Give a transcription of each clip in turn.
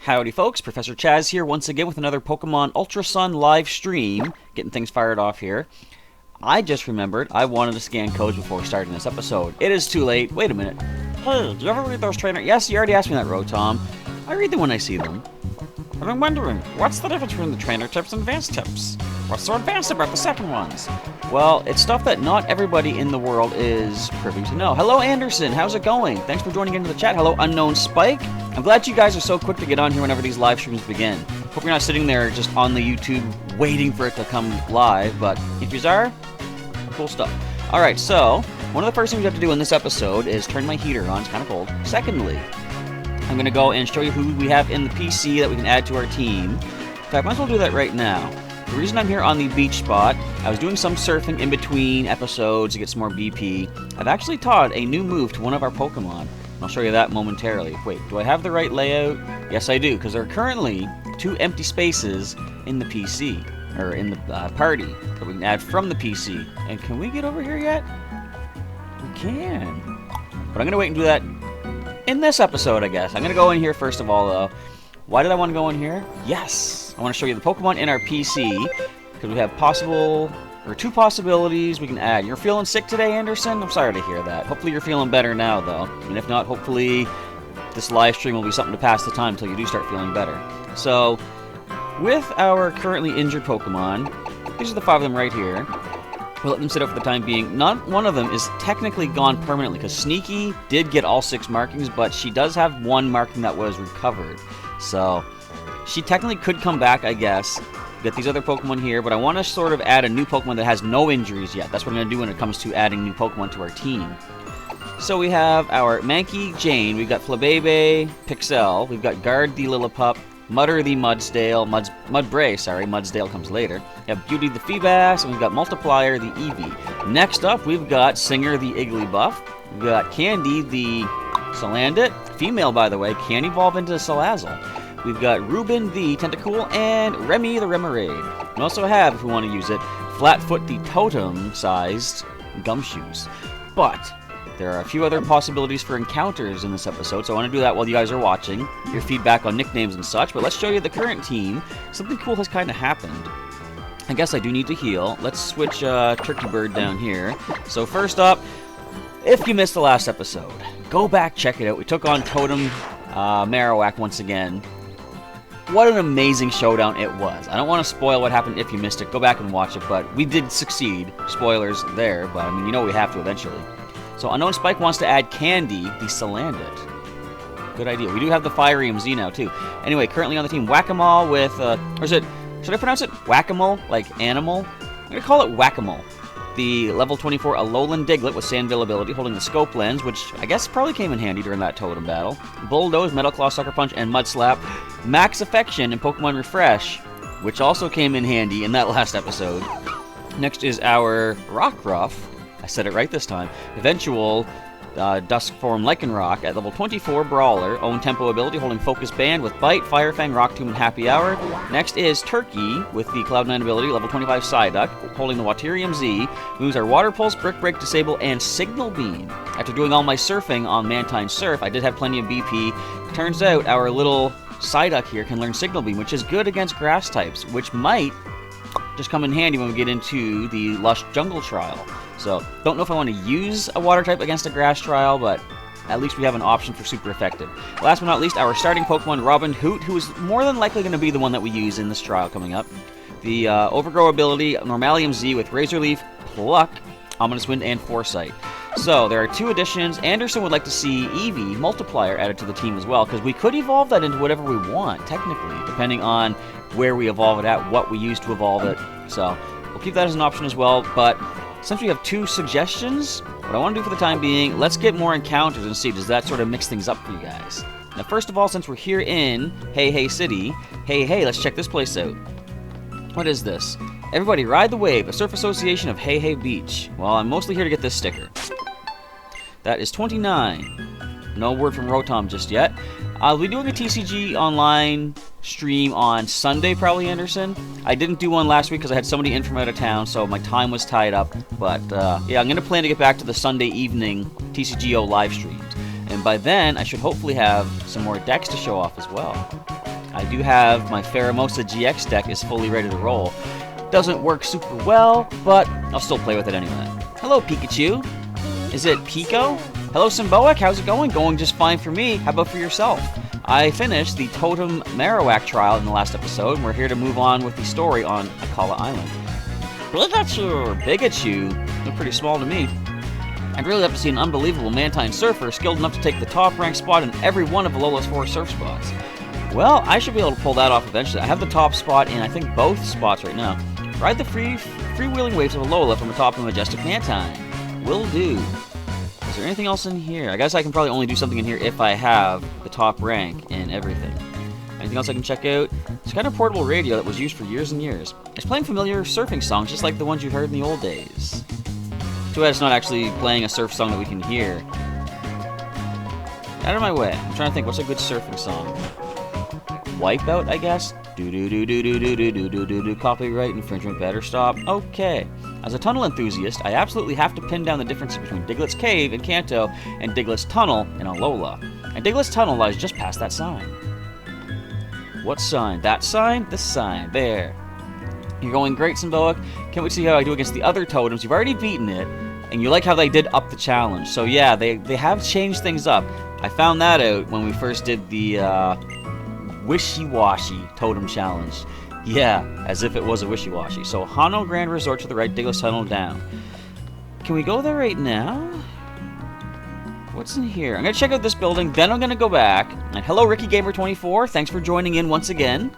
Howdy folks, Professor Chaz here once again with another Pokemon Ultra Sun live stream, getting things fired off here. I just remembered I wanted to scan codes before starting this episode. It is too late. Wait a minute. Hey, do you ever read those trainer... Yes, you already asked me that, Rotom. I read them when I see them. I've been wondering, what's the difference between the trainer tips and advanced tips? What's so advanced about the second ones? Well, it's stuff that not everybody in the world is privy to know. Hello, Anderson. How's it going? Thanks for joining into the chat. Hello, Unknown Spike. I'm glad you guys are so quick to get on here whenever these live streams begin. Hope you're not sitting there just on the YouTube waiting for it to come live, but if you are, cool stuff. Alright, so, one of the first things we have to do in this episode is turn my heater on. It's kind of cold. Secondly, I'm going to go and show you who we have in the PC that we can add to our team. In fact, I might as well do that right now. The reason I'm here on the beach spot, I was doing some surfing in between episodes to get some more BP. I've actually taught a new move to one of our Pokemon. I'll show you that momentarily. Wait, do I have the right layout? Yes, I do, because there are currently 2 empty spaces in the PC, or in the party, that we can add from the PC. And can we get over here yet? We can. But I'm going to wait and do that in this episode, I guess. I'm going to go in here first of all, though. Why did I want to go in here? Yes! I want to show you the Pokemon in our PC, because we have two possibilities we can add. You're feeling sick today, Anderson? I'm sorry to hear that. Hopefully you're feeling better now, though. And if not, hopefully this live stream will be something to pass the time until you do start feeling better. So, with our currently injured Pokemon, these are the 5 of them right here. We'll let them sit out for the time being. Not one of them is technically gone permanently, because Sneaky did get all 6 markings, but she does have 1 marking that was recovered. So, she technically could come back, I guess. Get these other Pokemon here, but I want to sort of add a new Pokemon that has no injuries yet. That's what I'm going to do when it comes to adding new Pokemon to our team. So we have our Mankey Jane, we've got Flabebe, Pixel, we've got Guard the Lillipup, Mutter the Mudbray, Mudsdale comes later. We have Beauty the Feebas, and we've got Multiplier the Eevee. Next up, we've got Singer the Igglybuff, we've got Candy the Salandit, female by the way, can evolve into Salazzle. We've got Ruben the Tentacool and Remy the Remoraid. We also have, if we want to use it, Flatfoot the Totem-sized Gumshoes. But there are a few other possibilities for encounters in this episode, so I want to do that while you guys are watching. Your feedback on nicknames and such, but let's show you the current team. Something cool has kind of happened. I guess I do need to heal. Let's switch Turkey Bird down here. So first up, if you missed the last episode, go back, check it out. We took on Totem Marowak once again. What an amazing showdown it was. I don't want to spoil what happened if you missed it. Go back and watch it, but we did succeed. Spoilers there, but I mean, you know we have to eventually. So Unknown Spike wants to add Candy the Salandit. Good idea. We do have the Fire EMZ now, too. Anyway, currently on the team, Whack-A-Mole with, or is it, should I pronounce it Whack-A-Mole, like animal? I'm going to call it Whack-A-Mole. The level 24 Alolan Diglett with Sandville ability, holding the Scope Lens, which I guess probably came in handy during that Totem battle. Bulldoze, Metal Claw, Sucker Punch, and Mud Slap. Max Affection and Pokemon Refresh, which also came in handy in that last episode. Next is our Rockruff. I said it right this time. Eventual Dusk Form Lycanroc at level 24 Brawler. Own Tempo ability, holding Focus Band with Bite, Fire Fang, Rock Tomb, and Happy Hour. Next is Turkey with the Cloud9 ability, level 25 Psyduck, holding the Waterium Z. Moves are Water Pulse, Brick Break, Disable, and Signal Beam. After doing all my surfing on Mantine Surf, I did have plenty of BP. Turns out our little Psyduck here can learn Signal Beam, which is good against grass types, which might just come in handy when we get into the Lush Jungle Trial. So, don't know if I want to use a water type against a grass trial, but at least we have an option for super effective. Last but not least, our starting Pokemon, Robin Hoot, who is more than likely going to be the one that we use in this trial coming up. The Overgrow ability, Normalium Z with Razor Leaf, Pluck, Ominous Wind, and Foresight. So, there are 2 additions. Anderson would like to see Eevee, Multiplier, added to the team as well, because we could evolve that into whatever we want, technically, depending on where we evolve it at, what we use to evolve it. So, we'll keep that as an option as well, but since we have 2 suggestions, what I want to do for the time being, let's get more encounters and see, does that sort of mix things up for you guys? Now, first of all, since we're here in Hey City, hey, let's check this place out. What is this? Everybody ride the wave, a surf association of Hey Beach. Well, I'm mostly here to get this sticker. That is 29. No word from Rotom just yet. I'll be doing a TCG online stream on Sunday, probably, Anderson. I didn't do one last week because I had somebody in from out of town, so my time was tied up. But, yeah, I'm going to plan to get back to the Sunday evening TCGO live streams. And by then, I should hopefully have some more decks to show off as well. I do have my Pheromosa GX deck is fully ready to roll. Doesn't work super well, but I'll still play with it anyway. Hello, Pikachu. Is it Pico? Hello, Symboic. How's it going? Going just fine for me. How about for yourself? I finished the Totem Marowak trial in the last episode, and we're here to move on with the story on Akala Island. Pikachu! Look pretty small to me. I'd really love to see an unbelievable Mantine surfer skilled enough to take the top ranked spot in every one of Alola's 4 surf spots. Well, I should be able to pull that off eventually. I have the top spot in, I think, both spots right now. Ride the freewheeling waves of Alola from atop a majestic Mantine. Will do. Is there anything else in here? I guess I can probably only do something in here if I have the top rank and everything. Anything else I can check out? It's kind of portable radio that was used for years and years. It's playing familiar surfing songs just like the ones you heard in the old days. Too bad it's not actually playing a surf song that we can hear. Out of my way. I'm trying to think, what's a good surfing song? Wipeout, I guess? Do-do-do-do-do-do-do-do-do-do. Copyright infringement, better stop. Okay. As a tunnel enthusiast, I absolutely have to pin down the differences between Diglett's Cave in Kanto and Diglett's Tunnel in Alola. And Diglett's Tunnel lies just past that sign. What sign? That sign? This sign. There. You're going great, Symboic. Can't wait to see how I do against the other totems. You've already beaten it, and you like how they did up the challenge. So yeah, they have changed things up. I found that out when we first did the Wishy-Washy Totem Challenge. Yeah, as if it was a wishy-washy. So, Hano Grand Resort to the right, Diglett's Tunnel down. Can we go there right now? What's in here? I'm going to check out this building, then I'm going to go back. And hello, Ricky Gamer 24. Thanks for joining in once again.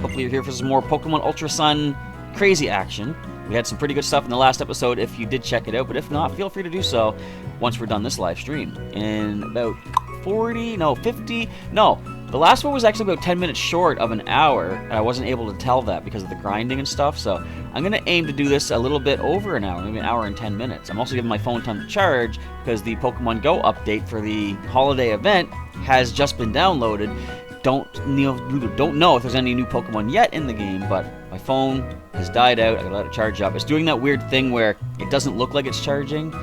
Hopefully you're here for some more Pokemon Ultra Sun crazy action. We had some pretty good stuff in the last episode if you did check it out, but if not, feel free to do so once we're done this live stream. In about 50... No, the last one was actually about 10 minutes short of an hour, and I wasn't able to tell that because of the grinding and stuff, so I'm going to aim to do this a little bit over an hour, maybe an hour and 10 minutes. I'm also giving my phone time to charge because the Pokemon Go update for the holiday event has just been downloaded. Don't know if there's any new Pokemon yet in the game, but my phone has died out. I gotta let it charge up. It's doing that weird thing where it doesn't look like it's charging.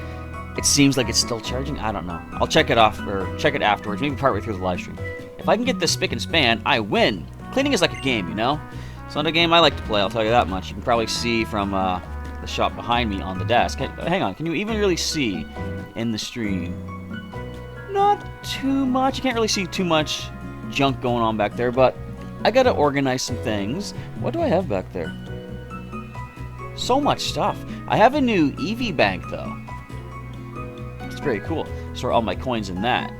It seems like it's still charging. I don't know. I'll check it off, or check it afterwards, maybe partway through the live stream. If I can get this spick and span, I win. Cleaning is like a game, you know? It's not a game I like to play, I'll tell you that much. You can probably see from the shot behind me on the desk. Hang on, can you even really see in the stream? Not too much. You can't really see too much junk going on back there, but I gotta organize some things. What do I have back there? So much stuff. I have a new EV bank, though. It's very cool. Store all my coins in that.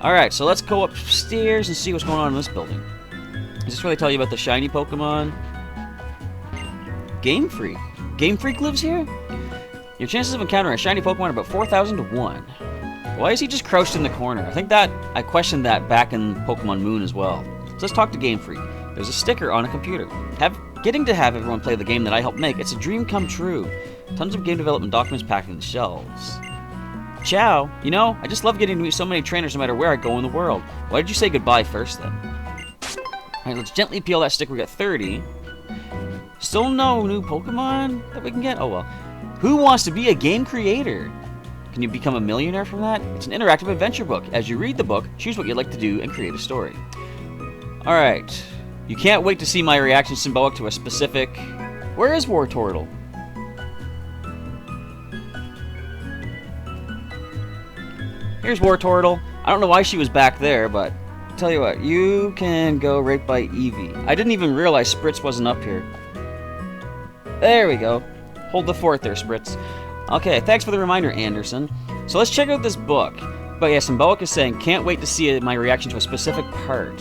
Alright, so let's go upstairs and see what's going on in this building. Does this really tell you about the shiny Pokemon? Game Freak. Game Freak lives here? Your chances of encountering a shiny Pokemon are about 4,000 to 1. Why is he just crouched in the corner? I questioned that back in Pokemon Moon as well. So let's talk to Game Freak. There's a sticker on a computer. Getting to have everyone play the game that I helped make, it's a dream come true. Tons of game development documents packed in the shelves. Ciao. You know, I just love getting to meet so many trainers no matter where I go in the world. Why did you say goodbye first then? Alright, let's gently peel that sticker. We got 30. Still no new Pokemon that we can get? Oh well. Who wants to be a game creator? Can you become a millionaire from that? It's an interactive adventure book. As you read the book, choose what you'd like to do and create a story. Alright. You can't wait to see my reaction symbolic to a specific... Where is Wartortle? Here's Wartortle. I don't know why she was back there, but... Tell you what, you can go right by Eevee. I didn't even realize Spritz wasn't up here. There we go. Hold the fort there, Spritz. Okay, thanks for the reminder, Anderson. So let's check out this book. But yeah, Symbolic is saying, can't wait to see my reaction to a specific part.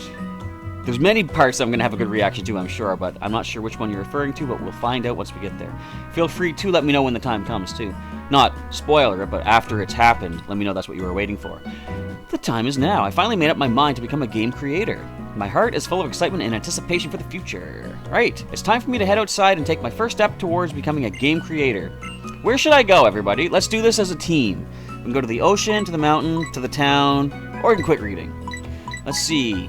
There's many parts that I'm going to have a good reaction to, I'm sure, but I'm not sure which one you're referring to, but we'll find out once we get there. Feel free to let me know when the time comes, too. Not spoiler, but after it's happened, let me know that's what you were waiting for. The time is now. I finally made up my mind to become a game creator. My heart is full of excitement and anticipation for the future. Right, it's time for me to head outside and take my first step towards becoming a game creator. Where should I go, everybody? Let's do this as a team. We can go to the ocean, to the mountain, to the town, or we can quit reading. Let's see.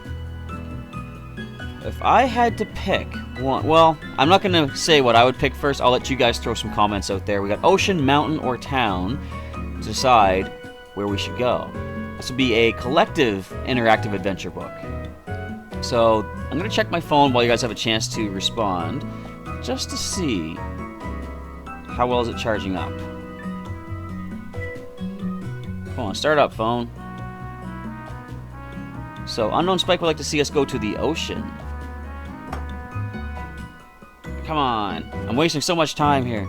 If I had to pick one... Well, I'm not going to say what I would pick first. I'll let you guys throw some comments out there. We got ocean, mountain, or town to decide where we should go. This would be a collective interactive adventure book. So I'm going to check my phone while you guys have a chance to respond, just to see how well is it charging up. Come on, start up, phone. So Unknown Spike would like to see us go to the ocean. Come on. I'm wasting so much time here.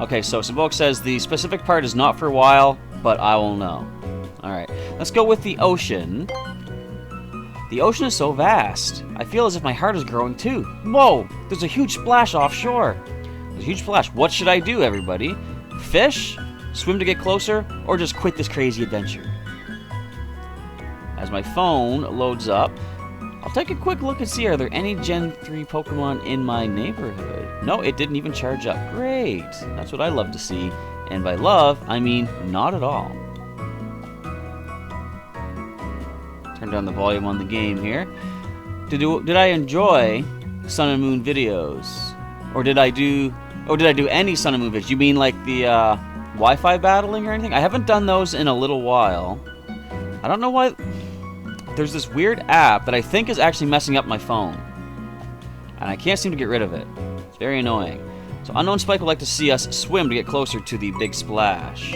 Okay, so Symbolic says the specific part is not for a while, but I will know. Alright, let's go with the ocean. The ocean is so vast. I feel as if my heart is growing too. Whoa! There's a huge splash offshore. There's a huge splash. What should I do, everybody? Fish? Swim to get closer? Or just quit this crazy adventure? As my phone loads up, I'll take a quick look and see, are there any Gen 3 Pokemon in my neighborhood? No, it didn't even charge up. Great! That's what I love to see. And by love, I mean not at all. Turn down the volume on the game here. Did I enjoy Sun and Moon videos? Or did I do any Sun and Moon videos? You mean like the Wi-Fi battling or anything? I haven't done those in a little while. I don't know why. There's this weird app that I think is actually messing up my phone. And I can't seem to get rid of it. It's very annoying. So Unknown Spike would like to see us swim to get closer to the big splash.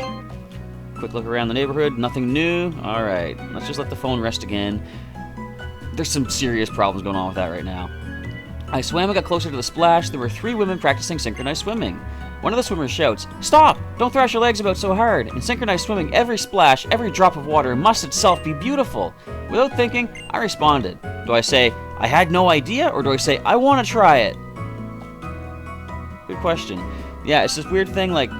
Quick look around the neighborhood. Nothing new. Alright. Let's just let the phone rest again. There's some serious problems going on with that right now. I swam and got closer to the splash. There were 3 women practicing synchronized swimming. One of the swimmers shouts, "Stop! Don't thrash your legs about so hard. In synchronized swimming, every splash, every drop of water must itself be beautiful." Without thinking, I responded. Do I say, "I had no idea," or do I say, "I want to try it"? Good question. Yeah, it's this weird thing, like,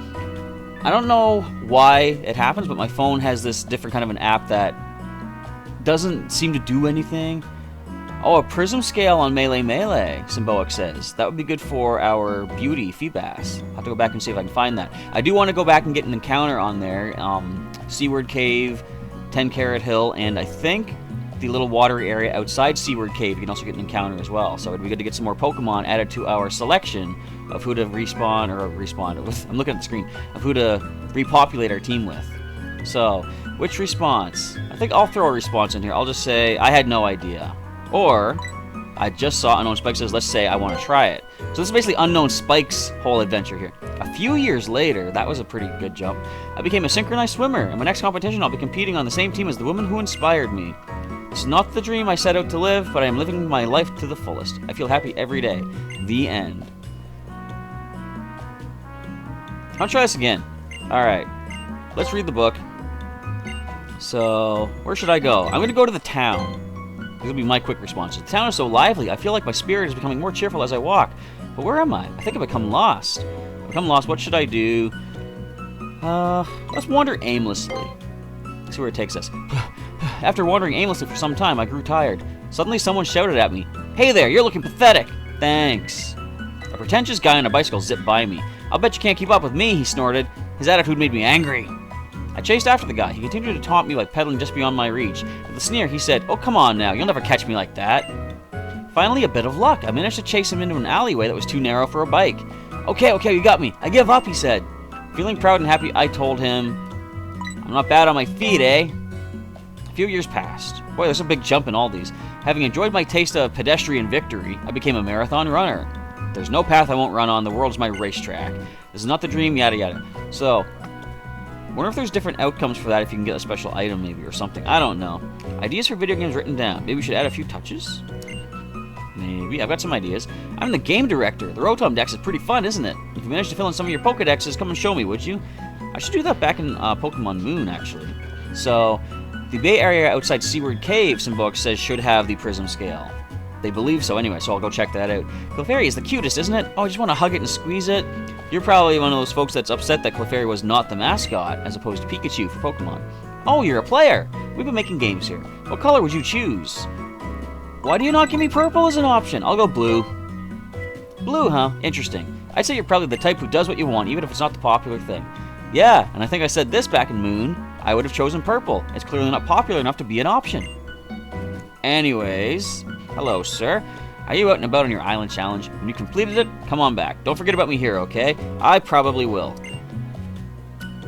I don't know why it happens, but my phone has this different kind of an app that doesn't seem to do anything. Oh, a prism scale on Melee, Symbolic says. That would be good for our beauty Feebas. I'll have to go back and see if I can find that. I do want to go back and get an encounter on there. Seaward Cave, 10 Carat Hill, and I think the little watery area outside Seaward Cave, you can also get an encounter as well. So it'd be good to get some more Pokemon added to our selection of who to respawn with. I'm looking at the screen. Of who to repopulate our team with. So, which response? I think I'll throw a response in here. I'll just say, I had no idea. Or, I just saw Unknown Spike says, let's say I want to try it. So this is basically Unknown Spike's whole adventure here. A few years later, that was a pretty good jump, I became a synchronized swimmer. In my next competition, I'll be competing on the same team as the woman who inspired me. It's not the dream I set out to live, but I am living my life to the fullest. I feel happy every day. The end. I'll try this again. Alright. Let's read the book. So, where should I go? I'm going to go to the town. This will be my quick response. The town is so lively. I feel like my spirit is becoming more cheerful as I walk. But where am I? I think I've become lost. What should I do? Let's wander aimlessly. Let's see where it takes us. After wandering aimlessly for some time, I grew tired. Suddenly someone shouted at me, "Hey there, you're looking pathetic." Thanks. A pretentious guy on a bicycle zipped by me. "I'll bet you can't keep up with me," he snorted. His attitude made me angry. I chased after the guy. He continued to taunt me by pedaling just beyond my reach. With a sneer, he said, "Oh, come on now. You'll never catch me like that." Finally, a bit of luck. I managed to chase him into an alleyway that was too narrow for a bike. Okay, you got me. I give up," he said. Feeling proud and happy, I told him, "I'm not bad on my feet, eh?" A few years passed. Boy, there's a big jump in all these. Having enjoyed my taste of pedestrian victory, I became a marathon runner. There's no path I won't run on. The world's my racetrack. This is not the dream, yada yada. So, wonder if there's different outcomes for that, if you can get a special item maybe or something. I don't know. Ideas for video games written down. Maybe we should add a few touches? Maybe. I've got some ideas. I'm the game director. The Rotom Dex is pretty fun, isn't it? If you manage to fill in some of your Pokedexes, come and show me, would you? I should do that back in Pokemon Moon, actually. So, the Bay Area outside Seaward Cave, some books says, should have the Prism Scale. They believe so anyway, so I'll go check that out. Clefairy is the cutest, isn't it? Oh, I just want to hug it and squeeze it. You're probably one of those folks that's upset that Clefairy was not the mascot, as opposed to Pikachu for Pokemon. Oh, you're a player. We've been making games here. What color would you choose? Why do you not give me purple as an option? I'll go blue. Blue, huh? Interesting. I'd say you're probably the type who does what you want, even if it's not the popular thing. Yeah, and I think I said this back in Moon. I would have chosen purple. It's clearly not popular enough to be an option. Anyways, hello, sir. Are you out and about on your island challenge? When you completed it, come on back. Don't forget about me here, okay? I probably will.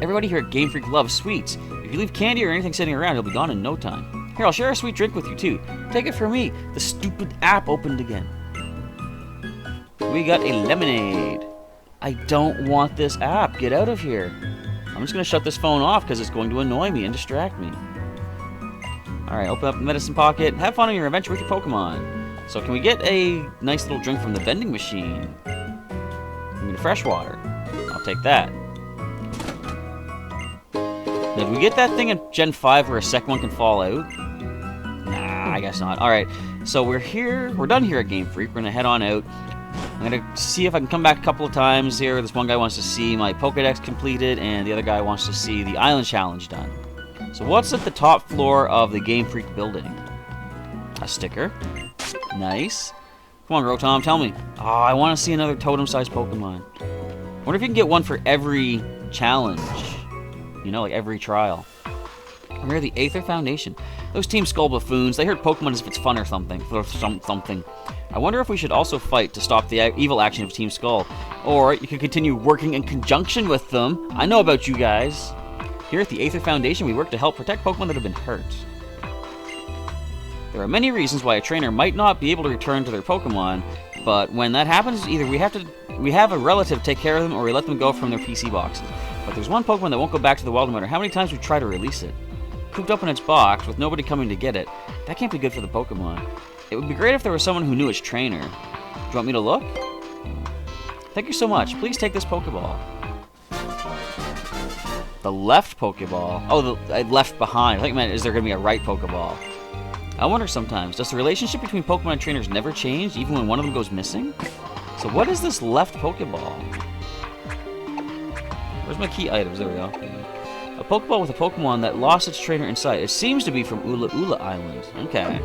Everybody here at Game Freak loves sweets. If you leave candy or anything sitting around, it'll be gone in no time. Here, I'll share a sweet drink with you, too. Take it from me. The stupid app opened again. We got a lemonade. I don't want this app. Get out of here. I'm just going to shut this phone off because it's going to annoy me and distract me. Alright, open up the medicine pocket. Have fun on your adventure with your Pokemon. So can we get a nice little drink from the vending machine? I mean, fresh water. I'll take that. Now, did we get that thing in Gen 5 where a second one can fall out? Nah, I guess not. Alright, so we're here. We're done here at Game Freak. We're going to head on out. I'm going to see if I can come back a couple of times here. This one guy wants to see my Pokedex completed, and the other guy wants to see the Island Challenge done. So what's at the top floor of the Game Freak building? A sticker. Nice. Come on, Rotom, tell me. Oh, I want to see another totem-sized Pokemon. Wonder if you can get one for every challenge. You know, like every trial. I'm here at the Aether Foundation. Those Team Skull buffoons, they hurt Pokemon as if it's fun or something. I wonder if we should also fight to stop the evil action of Team Skull. Or you could continue working in conjunction with them. I know about you guys. Here at the Aether Foundation, we work to help protect Pokemon that have been hurt. There are many reasons why a trainer might not be able to return to their Pokemon, but when that happens, either we have a relative take care of them, or we let them go from their PC boxes. But there's one Pokemon that won't go back to the wild no matter how many times we try to release it. Cooped up in its box, with nobody coming to get it. That can't be good for the Pokemon. It would be great if there was someone who knew its trainer. Do you want me to look? Thank you so much. Please take this Pokeball. The left Pokeball? Oh, I left behind. I think it meant, is there going to be a right Pokeball? I wonder sometimes, does the relationship between Pokemon and trainers never change, even when one of them goes missing? So what is this left Pokeball? Where's my key items? There we go. A Pokeball with a Pokemon that lost its trainer inside. It seems to be from Ula Ula Island. Okay.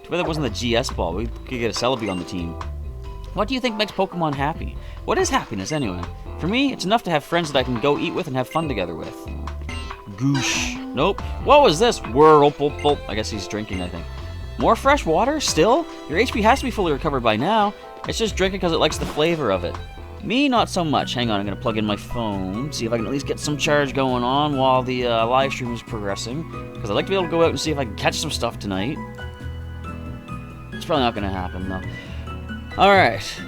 Too bad that wasn't the GS ball. We could get a Celebi on the team. What do you think makes Pokemon happy? What is happiness, anyway? For me, it's enough to have friends that I can go eat with and have fun together with. Goosh. Nope. What was this? Whirlpool. I guess he's drinking, I think. More fresh water? Still? Your HP has to be fully recovered by now. It's just drinking because it likes the flavor of it. Me, not so much. Hang on, I'm going to plug in my phone, see if I can at least get some charge going on while the live stream is progressing. Because I'd like to be able to go out and see if I can catch some stuff tonight. It's probably not going to happen, though. Alright.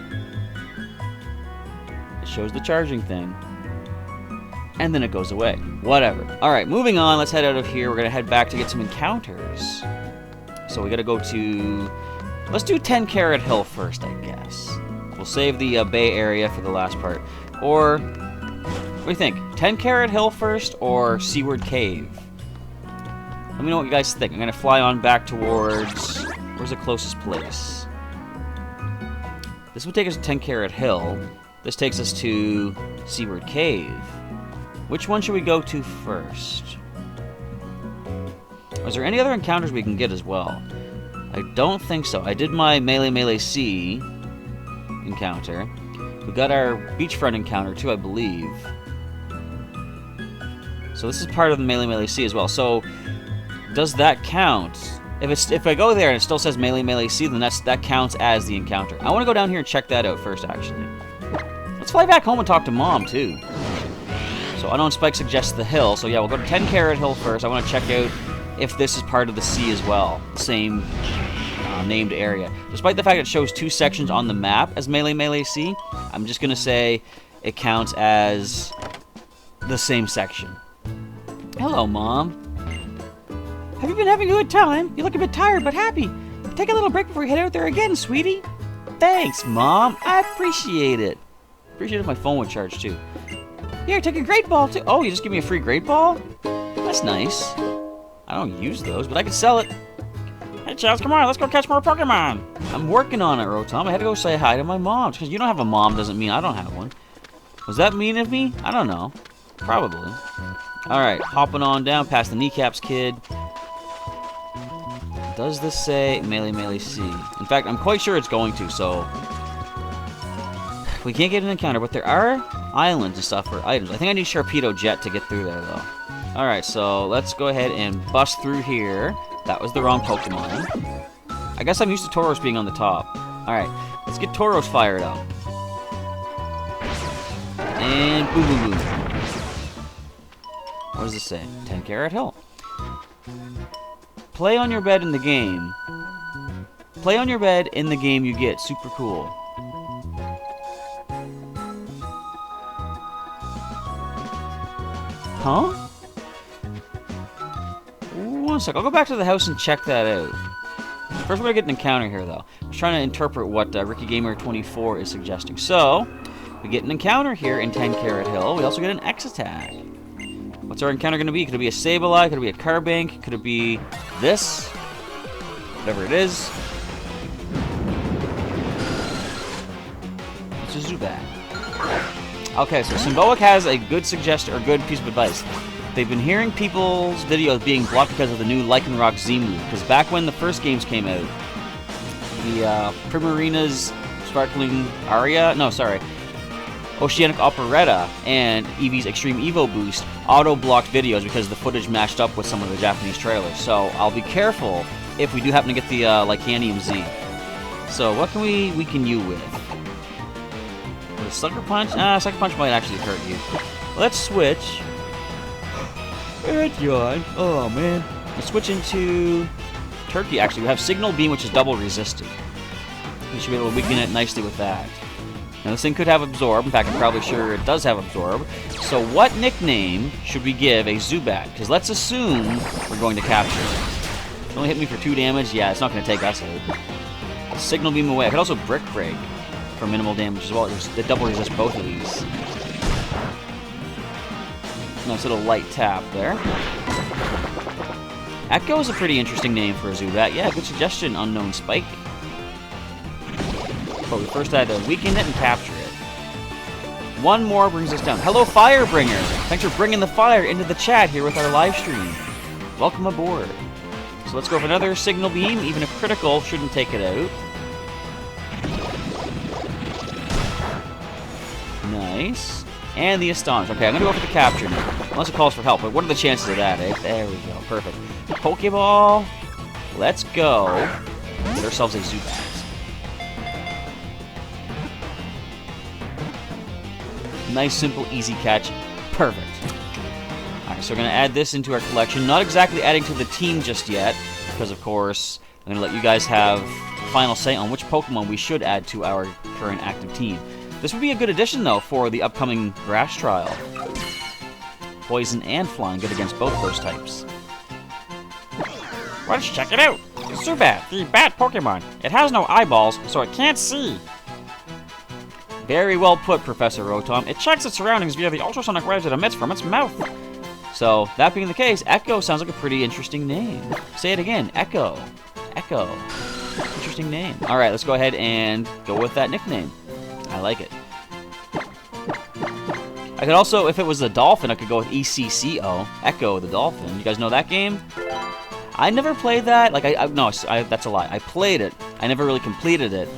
It shows the charging thing. And then it goes away. Whatever. Alright, moving on. Let's head out of here. We're going to head back to get some encounters. So we got to go to... Let's do 10 Carrot Hill first, I guess. We'll save the Bay Area for the last part. Or... What do you think? 10 Carrot Hill first or Seaward Cave? Let me know what you guys think. I'm going to fly on back towards... Where's the closest place? This would take us to 10 Carrot Hill. This takes us to Seaward Cave. Which one should we go to first? Is there any other encounters we can get as well? I don't think so. I did my Melee C encounter. We got our beachfront encounter too, I believe. So this is part of the Melee C as well. So does that count? If I go there and it still says Melee C, then that counts as the encounter. I want to go down here and check that out first, actually. Let's fly back home and talk to Mom too. So Unknown Spike suggests the hill. So yeah, we'll go to 10 Carrot Hill first. I want to check out if this is part of the sea as well. The same named area. Despite the fact it shows two sections on the map as Melee C, I'm just going to say it counts as the same section. Hello, Mom. Have you been having a good time? You look a bit tired but happy. Take a little break before you head out there again, sweetie. Thanks, Mom. I appreciate it. Appreciate if my phone would charge too. Here, take a great ball too. Oh, you just give me a free great ball? That's nice. I don't use those, but I could sell it. Hey, Charles, come on, let's go catch more Pokemon. I'm working on it, Rotom. I had to go say hi to my mom. Because you don't have a mom doesn't mean I don't have one. Was that mean of me? I don't know. Probably. Alright, hopping on down past the Kneecaps kid. Does this say Melee C? In fact, I'm quite sure it's going to, so... We can't get an encounter, but there are islands and stuff for items. I think I need Sharpedo Jet to get through there, though. Alright, so let's go ahead and bust through here. That was the wrong Pokemon. I guess I'm used to Tauros being on the top. Alright, let's get Tauros fired up. And boom, boom, boom. What does this say? 10 Carrot Hill. Play on your bed in the game. Play on your bed in the game you get. Super cool. Huh? One sec. I'll go back to the house and check that out. First, we're going to get an encounter here, though. I was trying to interpret what RickyGamer24 is suggesting. So, we get an encounter here in 10 Carat Hill. We also get an X attack. What's our encounter going to be? Could it be a Sableye? Could it be a Carbink? Could it be this? Whatever it is. It's a Zubat. Okay, so Symboic has a good suggestion, or good piece of advice. They've been hearing people's videos being blocked because of the new Lycanroc Z move. Because back when the first games came out, the Primarina's Sparkling Aria, no, sorry, Oceanic Operetta and Eevee's Extreme Evo Boost auto-blocked videos because the footage matched up with some of the Japanese trailers. So I'll be careful if we do happen to get the Lycanium Z. So what can we weaken you with? With a Sucker Punch? Sucker Punch might actually hurt you. Let's switch. Oh man. Let's switch into Turkey. Actually, we have Signal Beam, which is double resisted. We should be able to weaken it nicely with that. Now this thing could have Absorb. In fact, I'm probably sure it does have Absorb. So what nickname should we give a Zubat? Because let's assume we're going to capture it. It only hit me for 2 damage. Yeah, it's not going to take us out. Signal Beam away. I could also Brick Break for minimal damage as well. They double resist both of these. Nice little light tap there. Echo is a pretty interesting name for a Zubat. Yeah, good suggestion, Unknown Spike. But we first had to weaken it and capture it. One more brings us down. Hello, Firebringer! Thanks for bringing the fire into the chat here with our live stream. Welcome aboard. So let's go for another Signal Beam. Even a critical shouldn't take it out. Nice. And the Astonish. Okay, I'm going to go for the capture now. Unless it calls for help, but what are the chances of that, eh? There we go. Perfect. Pokeball. Let's go. Get ourselves a Zubat. Nice, simple, easy catch. Perfect. Alright, so we're going to add this into our collection. Not exactly adding to the team just yet, because of course, I'm going to let you guys have final say on which Pokemon we should add to our current active team. This would be a good addition, though, for the upcoming Grass Trial. Poison and Flying, good against both those types. Let's check it out! Zubat, the bat Pokemon. It has no eyeballs, so it can't see. Very well put, Professor Rotom. It checks its surroundings via the ultrasonic waves it emits from its mouth. So, that being the case, Echo sounds like a pretty interesting name. Say it again, Echo. Echo. Interesting name. Alright, let's go ahead and go with that nickname. I like it. I could also, if it was a dolphin, I could go with ECCO, Echo the Dolphin. You guys know that game? I never played that. Like, no, that's a lie. I played it. I never really completed it.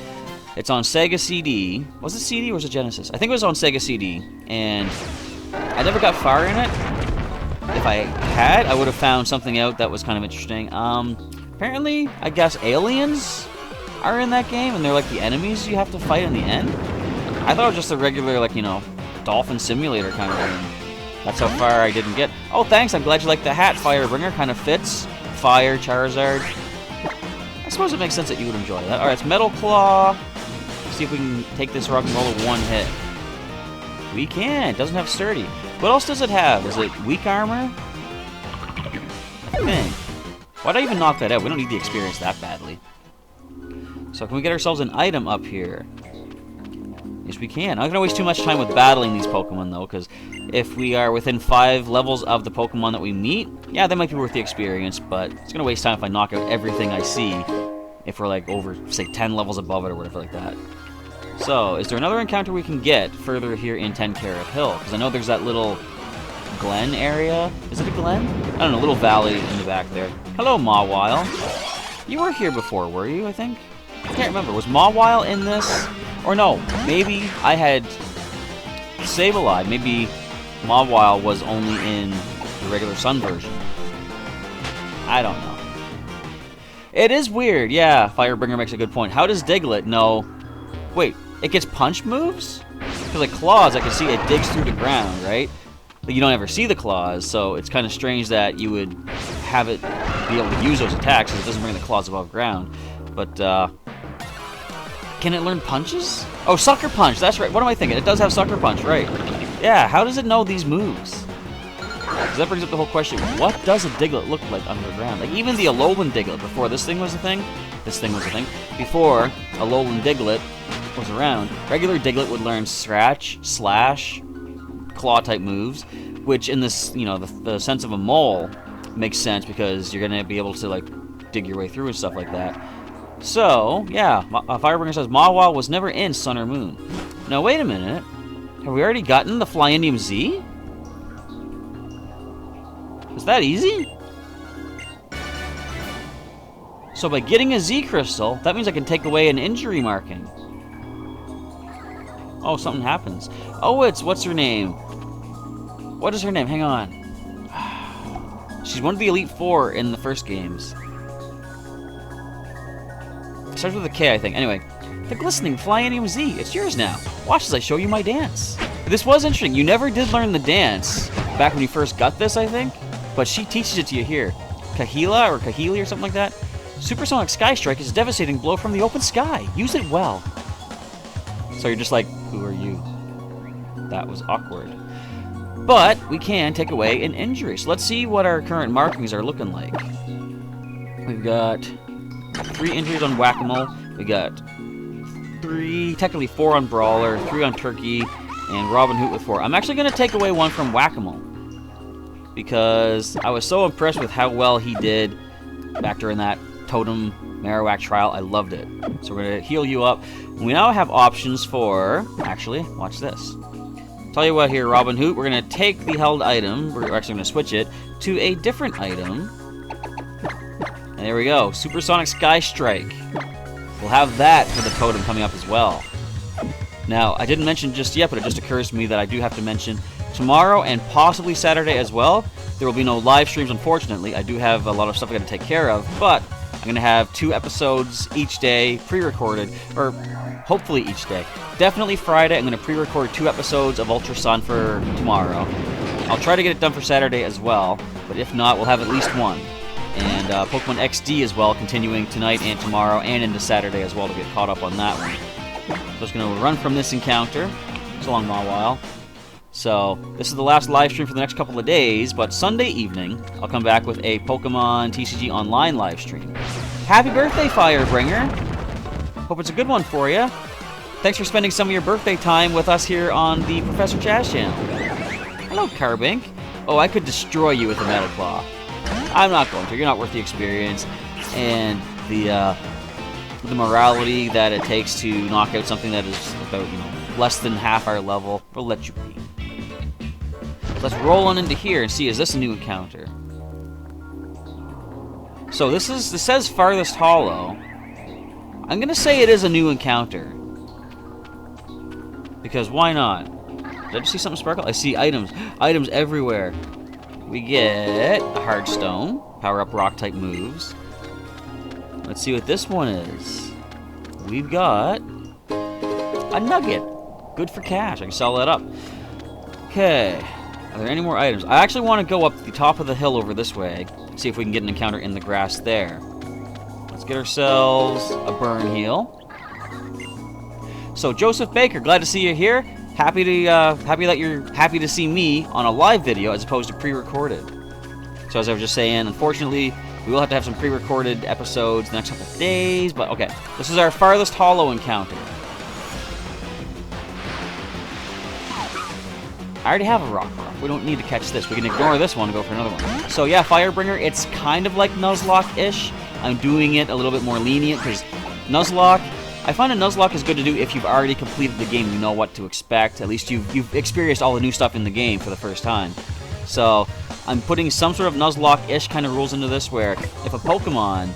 It's on Sega CD. Was it CD or was it Genesis? I think it was on Sega CD. And I never got far in it. If I had, I would have found something out that was kind of interesting. Apparently, I guess aliens are in that game, and they're like the enemies you have to fight in the end. I thought it was just a regular, like, you know, dolphin simulator kind of thing. That's how far I didn't get. Oh, thanks. I'm glad you like the hat, Firebringer. Kind of fits. Fire, Charizard. I suppose it makes sense that you would enjoy that. Alright, it's Metal Claw. Let's see if we can take this rock and roll with one hit. We can. It doesn't have Sturdy. What else does it have? Is it Weak Armor? I think. Why'd I even knock that out? We don't need the experience that badly. So can we get ourselves an item up here? Yes, we can. I'm not going to waste too much time with battling these Pokemon, though, because if we are within 5 levels of the Pokemon that we meet, yeah, they might be worth the experience, but it's going to waste time if I knock out everything I see if we're, like, over, say, 10 levels above it or whatever like that. So, is there another encounter we can get further here in 10 Carat Hill? Because I know there's that little glen area. Is it a glen? I don't know, a little valley in the back there. Hello, Mawile. You were here before, were you, I think? I can't remember. Was Mawile in this? Or no, maybe I had Sableye. Maybe Mawile was only in the regular Sun version. I don't know. It is weird, yeah. Firebringer makes a good point. How does Diglett know? Wait, it gets punch moves? Because like claws, I can see it digs through the ground, right? But you don't ever see the claws, so it's kind of strange that you would have it be able to use those attacks, because it doesn't bring the claws above ground. But, can it learn punches? Oh, Sucker Punch, that's right. What am I thinking? It does have Sucker Punch, right. Yeah, how does it know these moves? Because that brings up the whole question, what does a Diglett look like underground? Like, even the Alolan Diglett, before this thing was a thing, before Alolan Diglett was around, regular Diglett would learn Scratch, Slash, Claw-type moves, which in this, you know, the sense of a mole makes sense, because you're going to be able to, like, dig your way through and stuff like that. So, yeah, Firebringer says, Mawile was never in Sun or Moon. Now, wait a minute. Have we already gotten the Flyinium Z? Is that easy? So by getting a Z Crystal, that means I can take away an injury marking. Oh, something happens. Oh, it's, what's her name? What is her name? Hang on. She's one of the Elite Four in the first games. It starts with a K, I think. Anyway, the glistening Flyinium Z. It's yours now. Watch as I show you my dance. This was interesting. You never did learn the dance back when you first got this, I think. But she teaches it to you here. Kahila or Kahili or something like that. Supersonic Sky Strike is a devastating blow from the open sky. Use it well. So you're just like, who are you? That was awkward. But we can take away an injury. So let's see what our current markings are looking like. We've got 3 injuries on Whack-A-Mole. We got 3, technically 4 on Brawler, 3 on Turkey, and Robin Hood with 4. I'm actually going to take away 1 from Whack-A-Mole, because I was so impressed with how well he did back during that Totem Marowak trial. I loved it. So we're going to heal you up. We now have options for... Actually, watch this. Tell you what here, Robin Hood, we're going to take the held item. We're actually going to switch it to a different item. And there we go. Supersonic Sky Strike. We'll have that for the Totem coming up as well. Now, I didn't mention just yet, but it just occurs to me that I do have to mention tomorrow and possibly Saturday as well. There will be no live streams, unfortunately. I do have a lot of stuff I got to take care of, but I'm going to have 2 episodes each day pre-recorded, or hopefully each day. Definitely Friday, I'm going to pre-record 2 episodes of Ultra Sun for tomorrow. I'll try to get it done for Saturday as well, but if not, we'll have at least 1. And Pokemon XD as well, continuing tonight and tomorrow, and into Saturday as well to get caught up on that one. So just going to run from this encounter. So long, Mawile. So, this is the last live stream for the next couple of days, but Sunday evening, I'll come back with a Pokemon TCG Online live stream. Happy birthday, Firebringer! Hope it's a good one for you. Thanks for spending some of your birthday time with us here on the Professor Chaz channel. Hello, Carbink. Oh, I could destroy you with a Metal Claw. I'm not going to. You're not worth the experience and the morality that it takes to knock out something that is about, you know, less than half our level. We'll let you be. Let's roll on into here and see, is this a new encounter? So this says Farthest Hollow. I'm gonna say it is a new encounter. Because why not? Did I just see something sparkle? I see items. Items everywhere. We get a Hard Stone. Power up rock type moves. Let's see what this one is. We've got a Nugget. Good for cash. I can sell that up. Okay. Are there any more items? I actually want to go up the top of the hill over this way. See if we can get an encounter in the grass there. Let's get ourselves a burn heal. So Joseph Baker, glad to see you here. Happy that you're happy to see me on a live video as opposed to pre-recorded. So as I was just saying, unfortunately, we will have to have some pre-recorded episodes the next couple of days. But okay, this is our Farthest Hollow encounter. I already have a Rock Ruff. We don't need to catch this. We can ignore this one and go for another one. So yeah, Firebringer, it's kind of like Nuzlocke-ish. I'm doing it a little bit more lenient because Nuzlocke, I find a Nuzlocke is good to do if you've already completed the game. You know what to expect. At least you've experienced all the new stuff in the game for the first time. So I'm putting some sort of Nuzlocke-ish kind of rules into this where if a Pokemon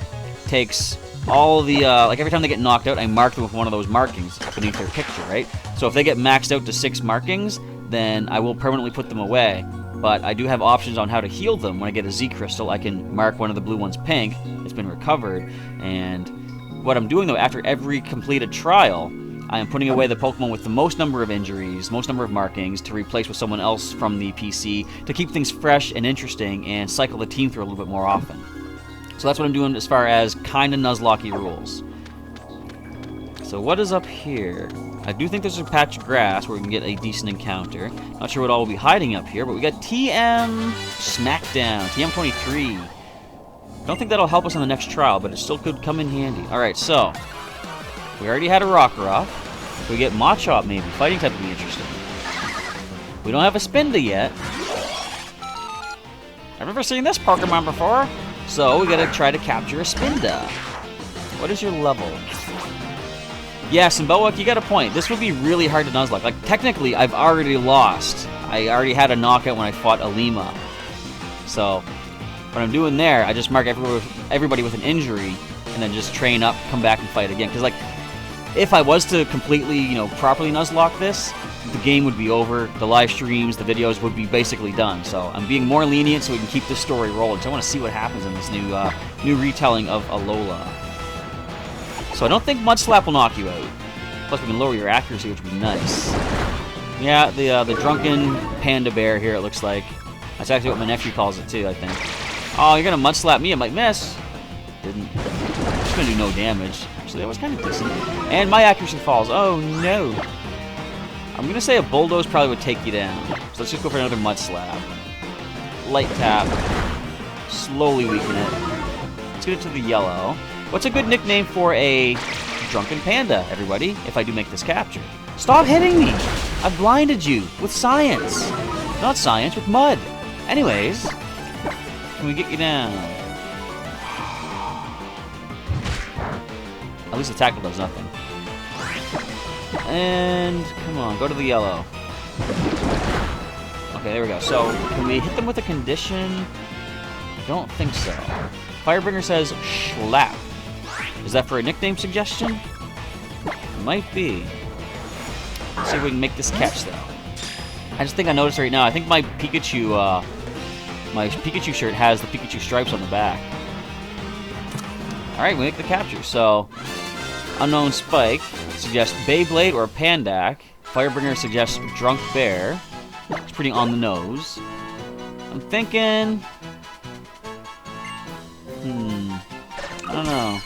takes all the, like every time they get knocked out, I mark them with one of those markings beneath their picture, right? So if they get maxed out to 6 markings, then I will permanently put them away. But I do have options on how to heal them. When I get a Z Crystal, I can mark one of the blue ones pink. It's been recovered. And what I'm doing, though, after every completed trial, I am putting away the Pokemon with the most number of injuries, most number of markings, to replace with someone else from the PC to keep things fresh and interesting and cycle the team through a little bit more often. So that's what I'm doing as far as kind of Nuzlocke rules. So what is up here? I do think there's a patch of grass where we can get a decent encounter. Not sure what all will be hiding up here, but we got TM Smackdown, TM23. Don't think that'll help us on the next trial, but it still could come in handy. Alright, so we already had a Rockruff. We get Machop maybe. Fighting type would be interesting. We don't have a Spinda yet. I've never seen this Pokemon before. So we gotta try to capture a Spinda. What is your level? Yeah, Symboic, you got a point. This would be really hard to Nuzlocke. Like, technically, I've already lost. I already had a knockout when I fought Alima. So, what I'm doing there, I just mark everybody with an injury, and then just train up, come back and fight again. Because, like, if I was to completely, you know, properly Nuzlocke this, the game would be over, the live streams, the videos would be basically done. So, I'm being more lenient so we can keep this story rolling. So I want to see what happens in this new retelling of Alola. So I don't think Mud Slap will knock you out. Plus we can lower your accuracy, which would be nice. Yeah, the drunken panda bear here, it looks like. That's actually what my nephew calls it too, I think. Oh, you're gonna Mud Slap me, I might miss. Didn't. Just gonna do no damage. Actually, that was kind of decent. And my accuracy falls. Oh no. I'm gonna say a Bulldoze probably would take you down. So let's just go for another Mud Slap. Light tap. Slowly weaken it. Let's get it to the yellow. What's a good nickname for a drunken panda, everybody, if I do make this capture? Stop hitting me! I blinded you with science. Not science, with mud. Anyways, can we get you down? At least the tackle does nothing. And, come on, go to the yellow. Okay, there we go. So, can we hit them with a condition? I don't think so. Firebringer says, Schlap. Is that for a nickname suggestion? Might be. Let's see if we can make this catch, though. I just think I noticed right now, I think my Pikachu shirt has the Pikachu stripes on the back. Alright, we make the capture. So, Unknown Spike suggests Beyblade or Pandak. Firebringer suggests Drunk Bear. It's pretty on the nose. I'm thinking... I don't know.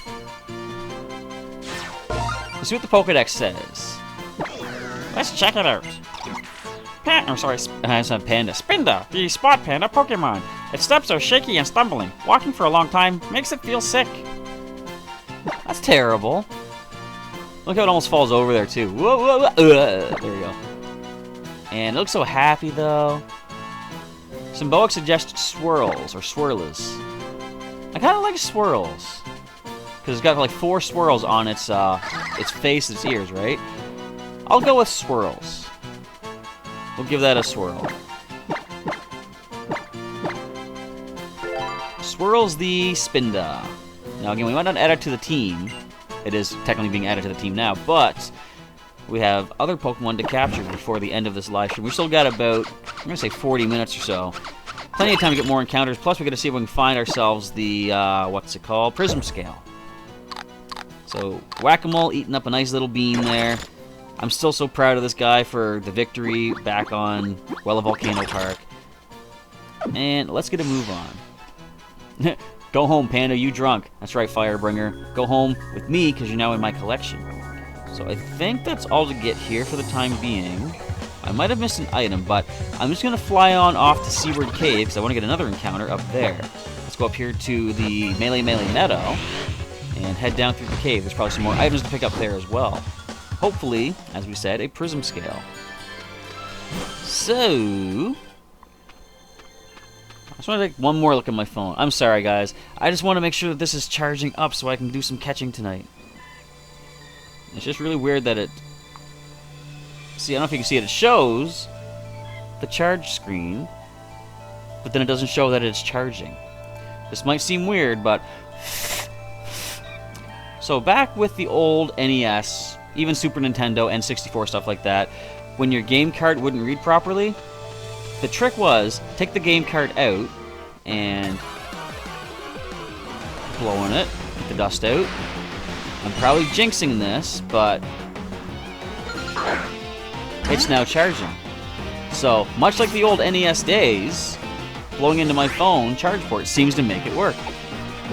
Let's see what the Pokédex says. Let's check it out. It's not Panda. Spinda, the spot panda Pokemon. Its steps are shaky and stumbling. Walking for a long time makes it feel sick. That's terrible. Look how it almost falls over there, too. Whoa, whoa, whoa. There we go. And it looks so happy, though. Symboic suggests Swirls, or Swirlers. I kind of like Swirls. Because it's got like 4 swirls on its face, its ears, right? I'll go with Swirls. We'll give that a swirl. Swirls the Spinda. Now again, we might not add it to the team. It is technically being added to the team now, but we have other Pokemon to capture before the end of this live stream. We've still got about, I'm going to say 40 minutes or so. Plenty of time to get more encounters, plus we're going to see if we can find ourselves the, what's it called? Prism Scale. So, Whack-A-Mole eating up a nice little bean there. I'm still so proud of this guy for the victory back on Wella Volcano Park. And let's get a move on. Go home, Panda, you drunk. That's right, Firebringer. Go home with me, because you're now in my collection. So I think that's all to get here for the time being. I might have missed an item, but I'm just going to fly on off to Seaward Cave, because I want to get another encounter up there. Let's go up here to the Melee Meadow, and head down through the cave. There's probably some more items to pick up there as well. Hopefully, as we said, a Prism Scale. So... I just want to take one more look at my phone. I'm sorry, guys. I just want to make sure that this is charging up so I can do some catching tonight. It's just really weird that it... See, I don't know if you can see it. It shows the charge screen, but then it doesn't show that it's charging. This might seem weird, but... So back with the old NES, even Super Nintendo, N64, stuff like that, when your game card wouldn't read properly, the trick was, take the game card out and blowing it, get the dust out. I'm probably jinxing this, but it's now charging. So, much like the old NES days, blowing into my phone charge port seems to make it work.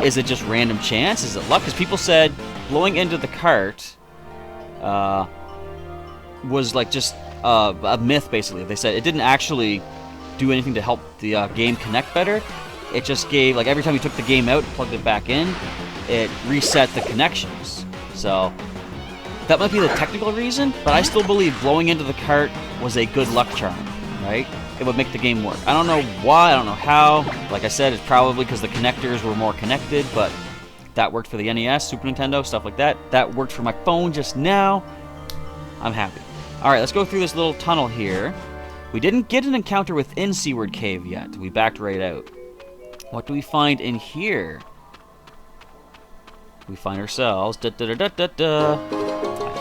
Is it just random chance? Is it luck? Because people said blowing into the cart was like just a myth, basically. They said it didn't actually do anything to help the game connect better. It just gave, like, every time you took the game out and plugged it back in, it reset the connections. So that might be the technical reason, but I still believe blowing into the cart was a good luck charm, right? It would make the game work. I don't know why, I don't know how. Like I said, it's probably because the connectors were more connected, but that worked for the NES, Super Nintendo, stuff like that. That worked for my phone just now. I'm happy. Alright, let's go through this little tunnel here. We didn't get an encounter within Seaward Cave yet. We backed right out. What do we find in here? We find ourselves a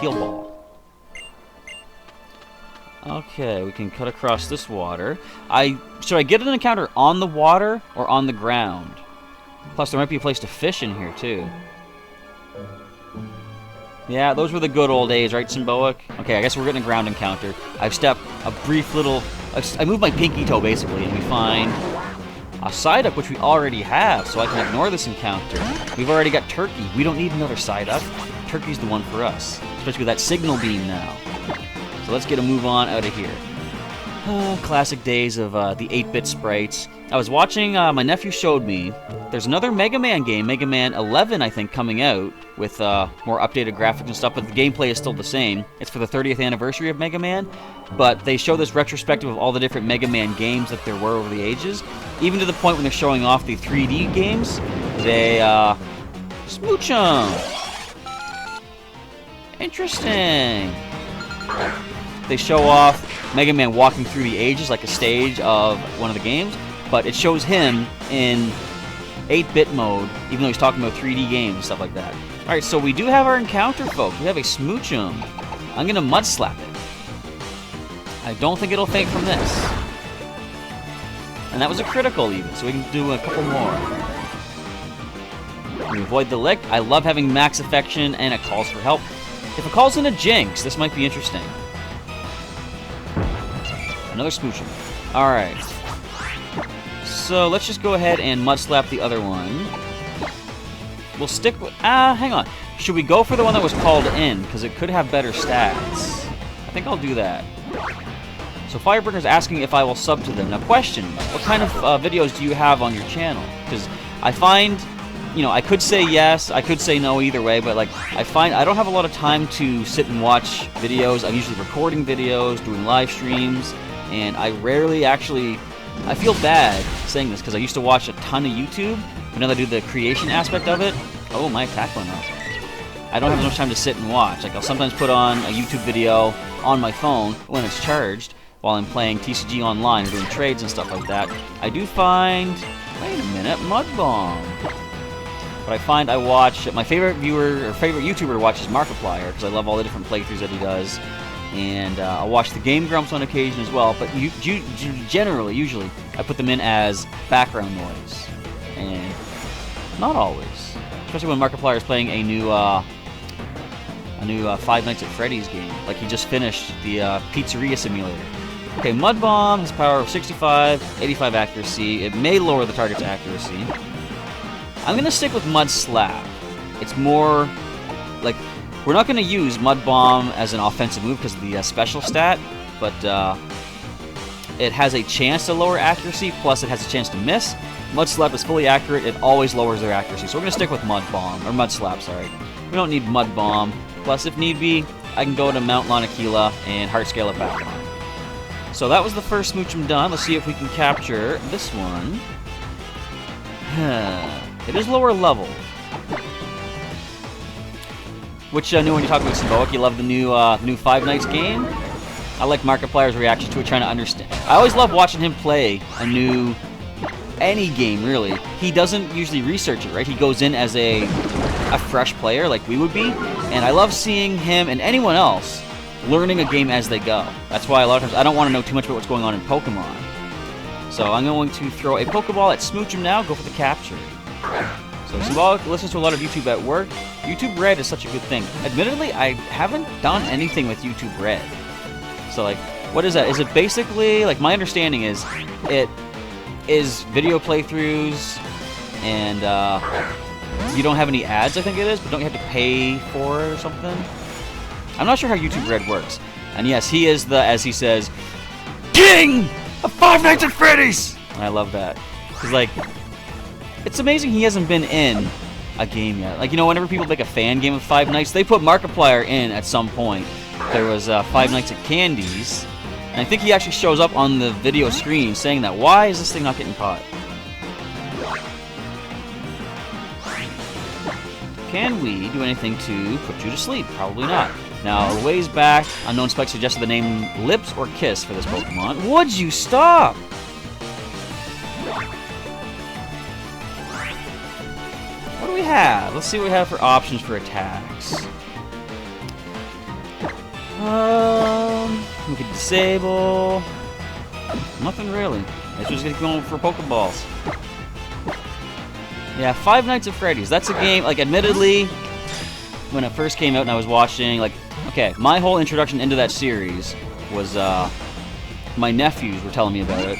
heal ball. Okay, we can cut across this water. Should I get an encounter on the water or on the ground? Plus, there might be a place to fish in here too. Yeah, those were the good old days, right, Symboic? Okay, I guess we're getting a ground encounter. I've stepped a brief little... I moved my pinky toe, basically, and we find a side-up, which we already have, so I can ignore this encounter. We've already got Turkey. We don't need another side-up. Turkey's the one for us, especially with that signal beam now. So let's get a move on out of here. Classic days of the 8-bit sprites. I was watching, my nephew showed me, there's another Mega Man game, Mega Man 11, I think, coming out with more updated graphics and stuff, but the gameplay is still the same. It's for the 30th anniversary of Mega Man, but they show this retrospective of all the different Mega Man games that there were over the ages, even to the point when they're showing off the 3D games, they smooch them. Interesting. They show off Mega Man walking through the ages like a stage of one of the games, but it shows him in 8-bit mode, even though he's talking about 3D games and stuff like that. Alright, so we do have our encounter, folks. We have a Smoochum. I'm going to mud slap it. I don't think it'll faint from this. And that was a critical even, so we can do a couple more. We avoid the lick. I love having max affection, and it calls for help. If it calls in a Jinx, this might be interesting. Another Smoochum. Alright. So let's just go ahead and mud slap the other one. We'll stick with... hang on. Should we go for the one that was called in? Because it could have better stats. I think I'll do that. So Firebreaker's asking if I will sub to them. Now question, what kind of videos do you have on your channel? Because I find, you know, I could say yes, I could say no either way, but like, I find I don't have a lot of time to sit and watch videos. I'm usually recording videos, doing live streams, and I rarely actually... I feel bad saying this because I used to watch a ton of YouTube, but now that I do the creation aspect of it, oh, my attack went up. I don't have as much time to sit and watch. Like, I'll sometimes put on a YouTube video on my phone when it's charged while I'm playing TCG online or doing trades and stuff like that. I do find... Wait a minute, Mud Bomb. But I find I watch... My favorite viewer, or favorite YouTuber to watch is Markiplier, because I love all the different playthroughs that he does. And I'll watch the Game Grumps on occasion as well, but generally, usually, I put them in as background noise. And not always. Especially when Markiplier is playing a new Five Nights at Freddy's game. Like he just finished the Pizzeria Simulator. Okay, Mud Bomb has power of 65, 85 accuracy. It may lower the target's accuracy. I'm going to stick with Mud Slap. It's more like... We're not going to use Mud Bomb as an offensive move because of the special stat, but it has a chance to lower accuracy, plus it has a chance to miss. Mud Slap is fully accurate, it always lowers their accuracy, so we're going to stick with Mud Bomb, or Mud Slap, sorry. We don't need Mud Bomb, plus if need be, I can go to Mount Lanakila and Heart Scale it back on. So that was the first Smoochum done. Let's see if we can capture this one. It is lower level. Which I knew when you talk about Symboic, you love the new Five Nights game. I like Markiplier's reaction to it, trying to understand. I always love watching him play any game, really. He doesn't usually research it, right? He goes in as a fresh player, like we would be. And I love seeing him and anyone else learning a game as they go. That's why a lot of times I don't want to know too much about what's going on in Pokemon. So I'm going to throw a Pokeball at Smoochum now, go for the capture. So Symboic listens to a lot of YouTube at work. YouTube Red is such a good thing. Admittedly, I haven't done anything with YouTube Red. So, like, what is that? Is it basically, like, my understanding is it is video playthroughs and you don't have any ads, I think it is, but don't you have to pay for it or something? I'm not sure how YouTube Red works. And yes, he is the, as he says, King of Five Nights at Freddy's! And I love that. Because, like, it's amazing he hasn't been in a game yet. Like, you know, whenever people make a fan game of Five Nights, they put Markiplier in at some point. There was Five Nights at Candy's, and I think he actually shows up on the video screen saying that. Why is this thing not getting caught? Can we do anything to put you to sleep? Probably not. Now, a ways back, Unknown Spike suggested the name Lips or Kiss for this Pokemon. Would you stop? What do we have? Let's see what we have for options for attacks. We could disable. Nothing really. I just gonna go for Pokeballs. Yeah, Five Nights at Freddy's. That's a game, like, admittedly, when it first came out and I was watching, like, okay, my whole introduction into that series was, my nephews were telling me about it.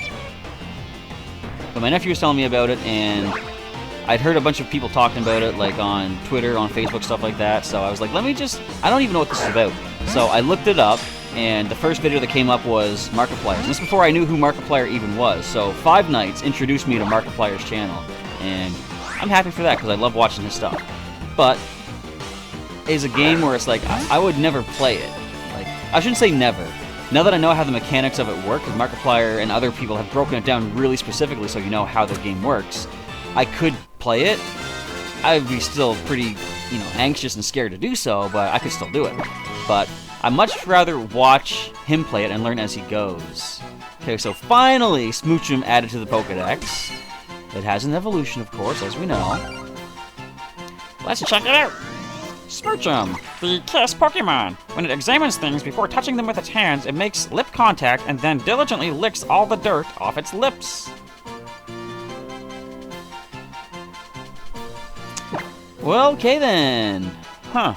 But my nephew was telling me about it, and I'd heard a bunch of people talking about it, like, on Twitter, on Facebook, stuff like that, so I was like, let me just, I don't even know what this is about. So I looked it up, and the first video that came up was Markiplier. And this is before I knew who Markiplier even was. So Five Nights introduced me to Markiplier's channel, and I'm happy for that because I love watching his stuff. But it's a game where it's like I would never play it. Like, I shouldn't say never. Now that I know how the mechanics of it work, because Markiplier and other people have broken it down really specifically, so you know how the game works, I could play it. I'd be still pretty, you know, anxious and scared to do so, but I could still do it. But I'd much rather watch him play it and learn as he goes. Okay, so finally, Smoochum added to the Pokedex. It has an evolution, of course, as we know. Let's check it out. Smoochum, the Kiss Pokemon. When it examines things before touching them with its hands, it makes lip contact and then diligently licks all the dirt off its lips. Well, okay then. Huh.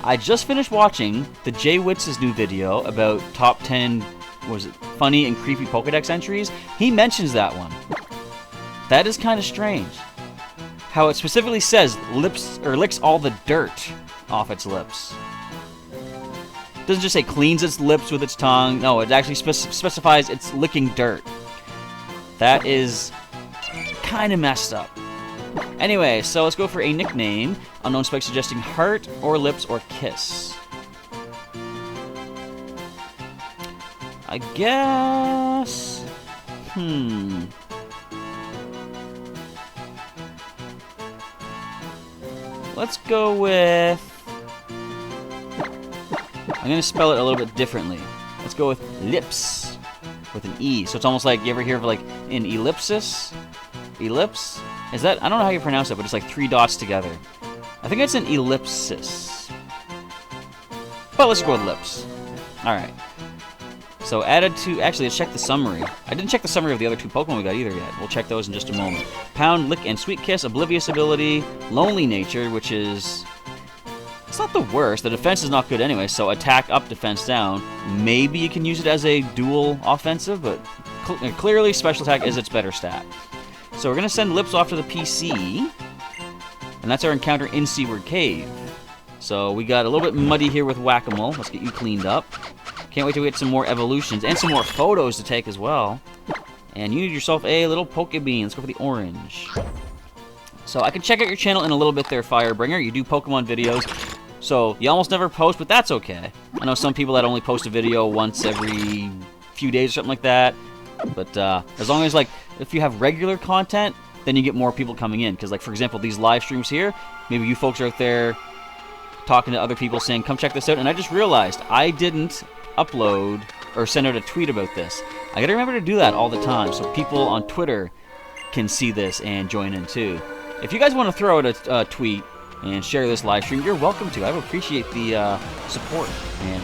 I just finished watching the Jay Witz's new video about top 10, was it, funny and creepy Pokedex entries. He mentions that one. That is kind of strange. How it specifically says lips or licks all the dirt off its lips. It doesn't just say cleans its lips with its tongue. No, it actually specifies it's licking dirt. That is kind of messed up. Anyway, so let's go for a nickname. Unknown Spike suggesting Heart or Lips or Kiss. I guess... Let's go with... I'm going to spell it a little bit differently. Let's go with Lips with an E. So it's almost like, you ever hear of like an ellipsis? Ellipse? Is that, I don't know how you pronounce it, but it's like 3 dots together. I think it's an ellipsis. But let's go with lips. Alright. So added to, actually let's check the summary. I didn't check the summary of the other 2 Pokemon we got either yet. We'll check those in just a moment. Pound, Lick, and Sweet Kiss, Oblivious Ability, Lonely Nature, which is... It's not the worst. The defense is not good anyway, so attack up, defense down. Maybe you can use it as a dual offensive, but clearly special attack is its better stat. So we're going to send Lips off to the PC, and that's our encounter in Seaward Cave. So we got a little bit muddy here with Whack-A-Mole. Let's get you cleaned up. Can't wait to get some more evolutions and some more photos to take as well. And you need yourself a little Pokebean. Let's go for the orange. So I can check out your channel in a little bit there, Firebringer. You do Pokemon videos, so you almost never post, but that's okay. I know some people that only post a video once every few days or something like that. But as long as, like, if you have regular content, then you get more people coming in. Because, like, for example, these live streams here, maybe you folks are out there talking to other people saying, come check this out. And I just realized I didn't upload or send out a tweet about this. I gotta remember to do that all the time so people on Twitter can see this and join in too. If you guys want to throw out a tweet and share this live stream, you're welcome to. I would appreciate the support and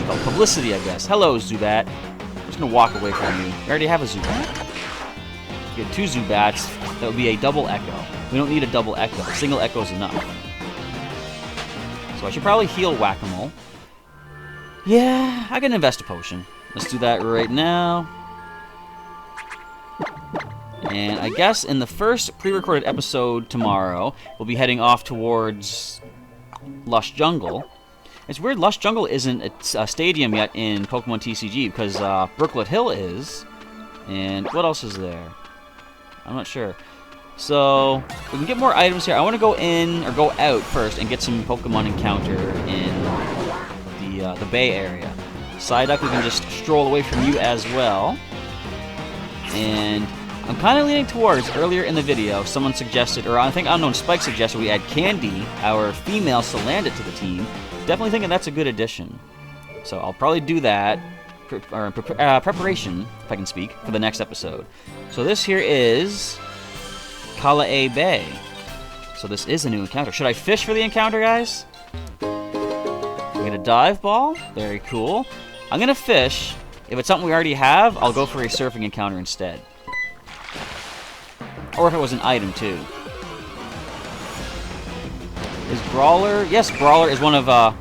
the publicity, I guess. Hello, Zubat. I'm just going to walk away from you. We already have a Zubat. If you had 2 Zubats, that would be a double Echo. We don't need a double Echo. A single Echo is enough. So I should probably heal Whack-A-Mole. Yeah, I can invest a potion. Let's do that right now. And I guess in the first pre-recorded episode tomorrow, we'll be heading off towards Lush Jungle. It's weird Lush Jungle isn't a stadium yet in Pokemon TCG because Brooklet Hill is. And what else is there? I'm not sure. So, we can get more items here. I want to go in, or go out first, and get some Pokemon encounter in the Bay area. Psyduck, we can just stroll away from you as well. And I'm kind of leaning towards, earlier in the video, someone suggested, or I think Unknown Spike suggested we add Candy, our female Salandit, to the team. Definitely thinking that's a good addition. So I'll probably do that, preparation, if I can speak, for the next episode. So this here is Kala'e Bay. So this is a new encounter. Should I fish for the encounter, guys? We get a dive ball. Very cool. I'm going to fish. If it's something we already have, I'll go for a surfing encounter instead. Or if it was an item, too. Is Brawler... Yes, Brawler is one of,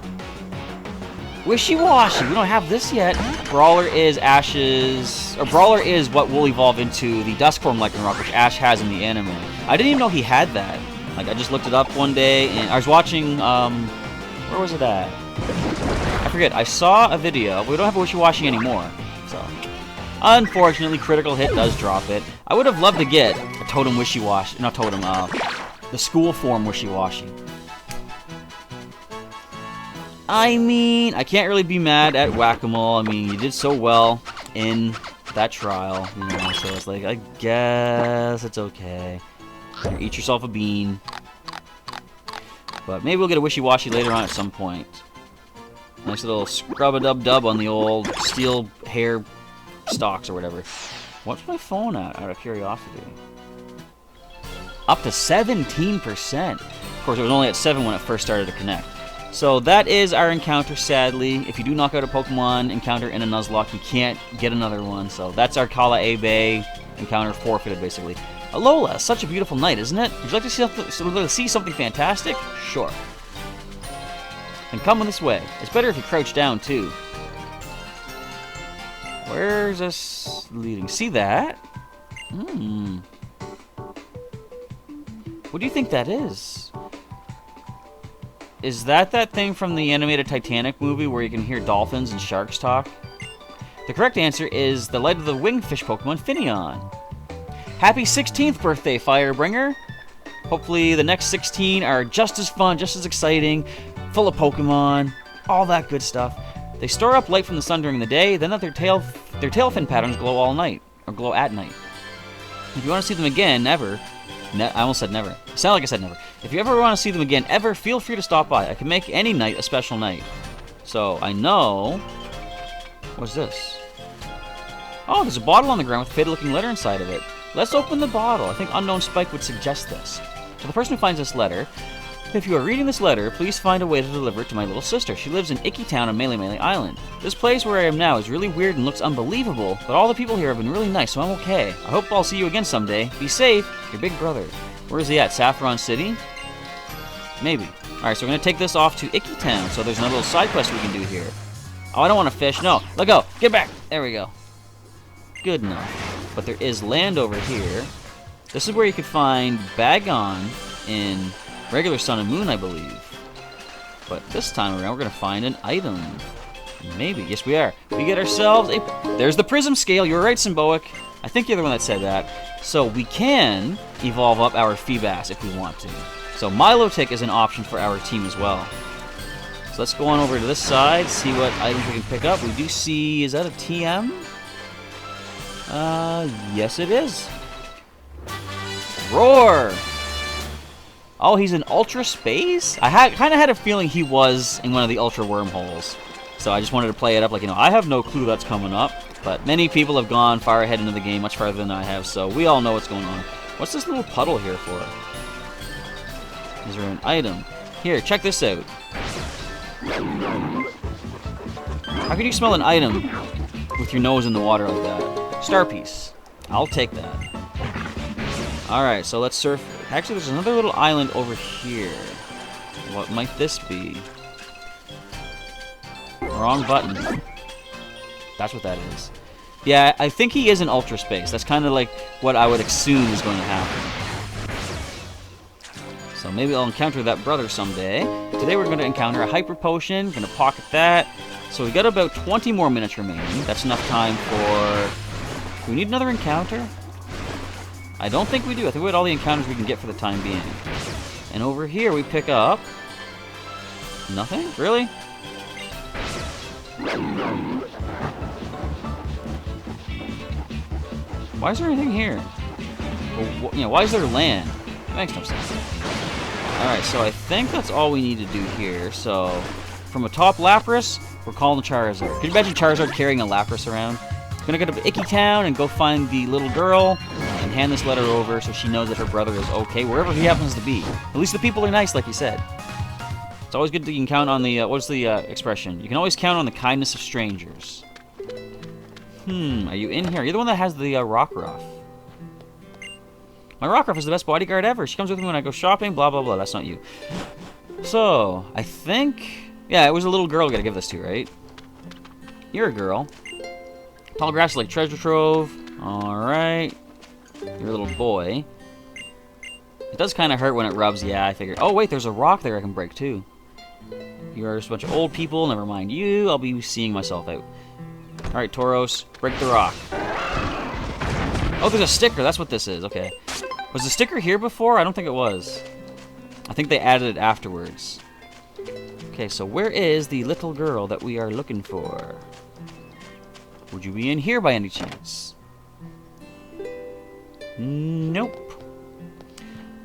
Wishy-Washy. We don't have this yet. Brawler is Ash's... Or Brawler is what will evolve into the Dusk form Lycanroc, which Ash has in the anime. I didn't even know he had that. Like, I just looked it up one day, and I was watching, where was it at? I forget. I saw a video. We don't have a Wishy-Washy anymore, so... Unfortunately, Critical Hit does drop it. I would have loved to get a Totem Wishy-Washy... Not Totem, the school form Wishy-Washy. I mean, I can't really be mad at Whack-A-Mole. I mean, you did so well in that trial, you know, so it's like, I guess it's okay. You eat yourself a bean. But maybe we'll get a Wishy-Washy later on at some point. Nice little scrub-a-dub-dub on the old steel hair stalks or whatever. What's my phone at, out of curiosity? Up to 17%. Of course, it was only at 7 when it first started to connect. So that is our encounter, sadly. If you do knock out a Pokemon encounter in a Nuzlocke, you can't get another one. So that's our Kala'e Bay encounter forfeited, basically. Alola, such a beautiful night, isn't it? Would you like to see something fantastic? Sure. And come this way. It's better if you crouch down, too. Where's this leading? See that? Hmm. What do you think that is? Is that thing from the animated Titanic movie where you can hear dolphins and sharks talk? The correct answer is the Light of the Winged Fish Pokemon, Finneon. Happy 16th birthday, Firebringer! Hopefully the next 16 are just as fun, just as exciting, full of Pokemon, all that good stuff. They store up light from the sun during the day, then let their tail fin patterns glow all night, or glow at night. If you want to see them again, ever... I almost said never. It sounded like I said never. If you ever want to see them again, ever, feel free to stop by. I can make any night a special night. So, I know... What's this? Oh, there's a bottle on the ground with a faded-looking letter inside of it. Let's open the bottle. I think Unknown Spike would suggest this. To the person who finds this letter, if you are reading this letter, please find a way to deliver it to my little sister. She lives in Icky Town on Melee Island. This place where I am now is really weird and looks unbelievable, but all the people here have been really nice, so I'm okay. I hope I'll see you again someday. Be safe, your big brother. Where is he at? Saffron City? Maybe. Alright, so we're going to take this off to Icky Town, so there's another little side quest we can do here. Oh, I don't want to fish. No, let go. Get back. There we go. Good enough. But there is land over here. This is where you could find Bagon in regular Sun and Moon, I believe. But this time around, we're going to find an item. Maybe. Yes, we are. We get ourselves a... There's the Prism Scale. You were right, Symboic. I think you're the one that said that. So we can evolve up our Feebas if we want to. So Milotic is an option for our team as well. So let's go on over to this side, see what items we can pick up. We do see... Is that a TM? Yes it is. Roar! Oh, he's in Ultra Space? I kind of had a feeling he was in one of the Ultra Wormholes. So I just wanted to play it up like, you know, I have no clue that's coming up. But many people have gone far ahead into the game, much farther than I have, so we all know what's going on. What's this little puddle here for? Is there an item? Here, check this out. How can you smell an item with your nose in the water like that? Star Piece. I'll take that. Alright, so let's surf. Actually, there's another little island over here. What might this be? Wrong button. That's what that is. Yeah, I think he is in Ultra Space. That's kind of like what I would assume is going to happen. So maybe I'll encounter that brother someday. Today we're going to encounter a Hyper Potion. Going to pocket that. So we got about 20 more minutes remaining. That's enough time for... Do we need another encounter? I don't think we do. I think we had all the encounters we can get for the time being. And over here we pick up... Nothing? Really? Why is there anything here? Well, you know, why is there land? That makes no sense. Alright, so I think that's all we need to do here. So, from a top Lapras, we're calling the Charizard. Can you imagine Charizard carrying a Lapras around? Gonna go to Icky Town and go find the little girl and hand this letter over so she knows that her brother is okay, wherever he happens to be. At least the people are nice, like you said. It's always good that you can count on the, what's the expression? You can always count on the kindness of strangers. Are you in here? You're the one that has the Rockruff. My Rockruff is the best bodyguard ever. She comes with me when I go shopping, blah, blah, blah. That's not you. So, I think... Yeah, it was a little girl I gotta give this to, right? You're a girl. Tall grass like treasure trove. Alright. You're a little boy. It does kind of hurt when it rubs. Yeah, I figured. Oh, wait, there's a rock there I can break, too. You're just a bunch of old people. Never mind you. I'll be seeing myself out. Alright, Tauros. Break the rock. Oh, there's a sticker. That's what this is. Okay. Was the sticker here before? I don't think it was. I think they added it afterwards. Okay, so where is the little girl that we are looking for? Would you be in here by any chance? Nope.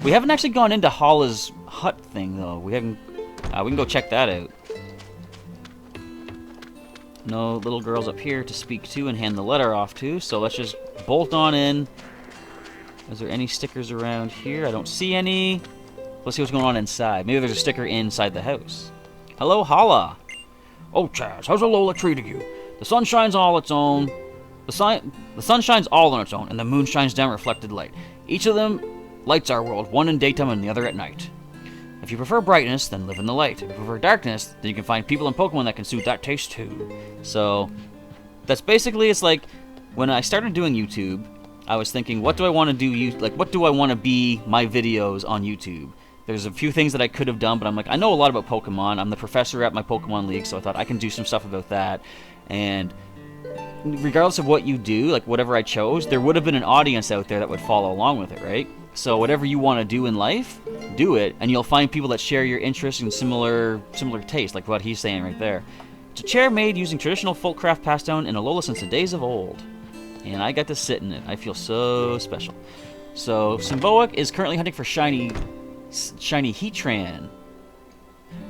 We haven't actually gone into Hala's hut thing, though. We haven't... we can go check that out. No little girls up here to speak to and hand the letter off to, so let's just bolt on in. Is there any stickers around here? I don't see any. Let's see what's going on inside. Maybe there's a sticker inside the house. Hello, Hala. Oh, Chaz, how's Alola treating you? The sun shines all its own. The sun shines all on its own, and the moon shines down reflected light. Each of them lights our world, one in daytime and the other at night. If you prefer brightness, then live in the light. If you prefer darkness, then you can find people in Pokemon that can suit that taste too. So, that's basically, it's like, when I started doing YouTube, I was thinking, what do I want to do, what do I want to be my videos on YouTube? There's a few things that I could have done, but I'm like, I know a lot about Pokemon. I'm the professor at my Pokemon League, so I thought I can do some stuff about that. And regardless of what you do, like whatever I chose, there would have been an audience out there that would follow along with it, right? So whatever you want to do in life, do it, and you'll find people that share your interests and similar taste, like what he's saying right there. It's a chair made using traditional folk craft passed down in Alola since the days of old. And I got to sit in it. I feel so special. So, Symboic is currently hunting for shiny Heatran.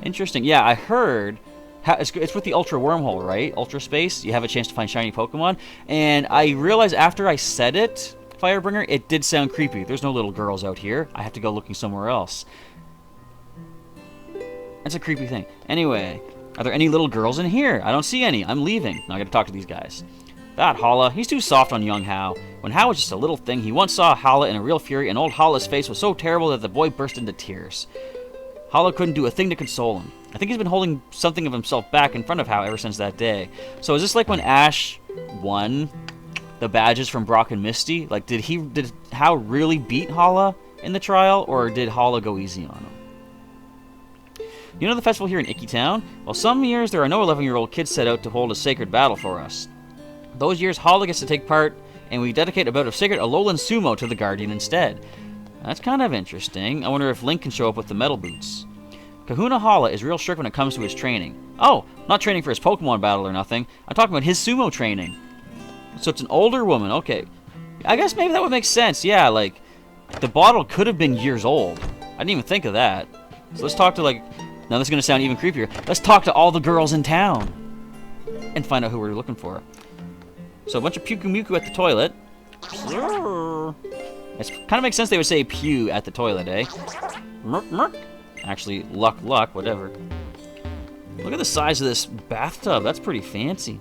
Interesting. Yeah, I heard... It's with the Ultra Wormhole, right? Ultra Space. You have a chance to find shiny Pokemon. And I realized after I said it, Firebringer, it did sound creepy. There's no little girls out here. I have to go looking somewhere else. That's a creepy thing. Anyway, are there any little girls in here? I don't see any. I'm leaving. Now I gotta talk to these guys. That Hala, he's too soft on young Hao. When Hao was just a little thing, he once saw Hala in a real fury, and old Hala's face was so terrible that the boy burst into tears. Hala couldn't do a thing to console him. I think he's been holding something of himself back in front of Hao ever since that day. So is this like when Ash won the badges from Brock and Misty? Like, did Hao really beat Hala in the trial, or did Hala go easy on him? You know the festival here in Icky Town? Well, some years there are no 11-year-old kids set out to hold a sacred battle for us. Those years, Hala gets to take part, and we dedicate a bout of sacred Alolan Sumo to the Guardian instead. That's kind of interesting. I wonder if Link can show up with the metal boots. Kahuna Hala is real strict when it comes to his training. Oh, not training for his Pokemon battle or nothing. I'm talking about his sumo training. So it's an older woman, okay. I guess maybe that would make sense, yeah, like, the bottle could have been years old. I didn't even think of that. So let's talk to, like, now this is going to sound even creepier. Let's talk to all the girls in town and find out who we're looking for. So a bunch of Puku-Muku at the toilet. It kind of makes sense they would say pew at the toilet, eh? Merk, merk. Actually, luck, whatever. Look at the size of this bathtub. That's pretty fancy.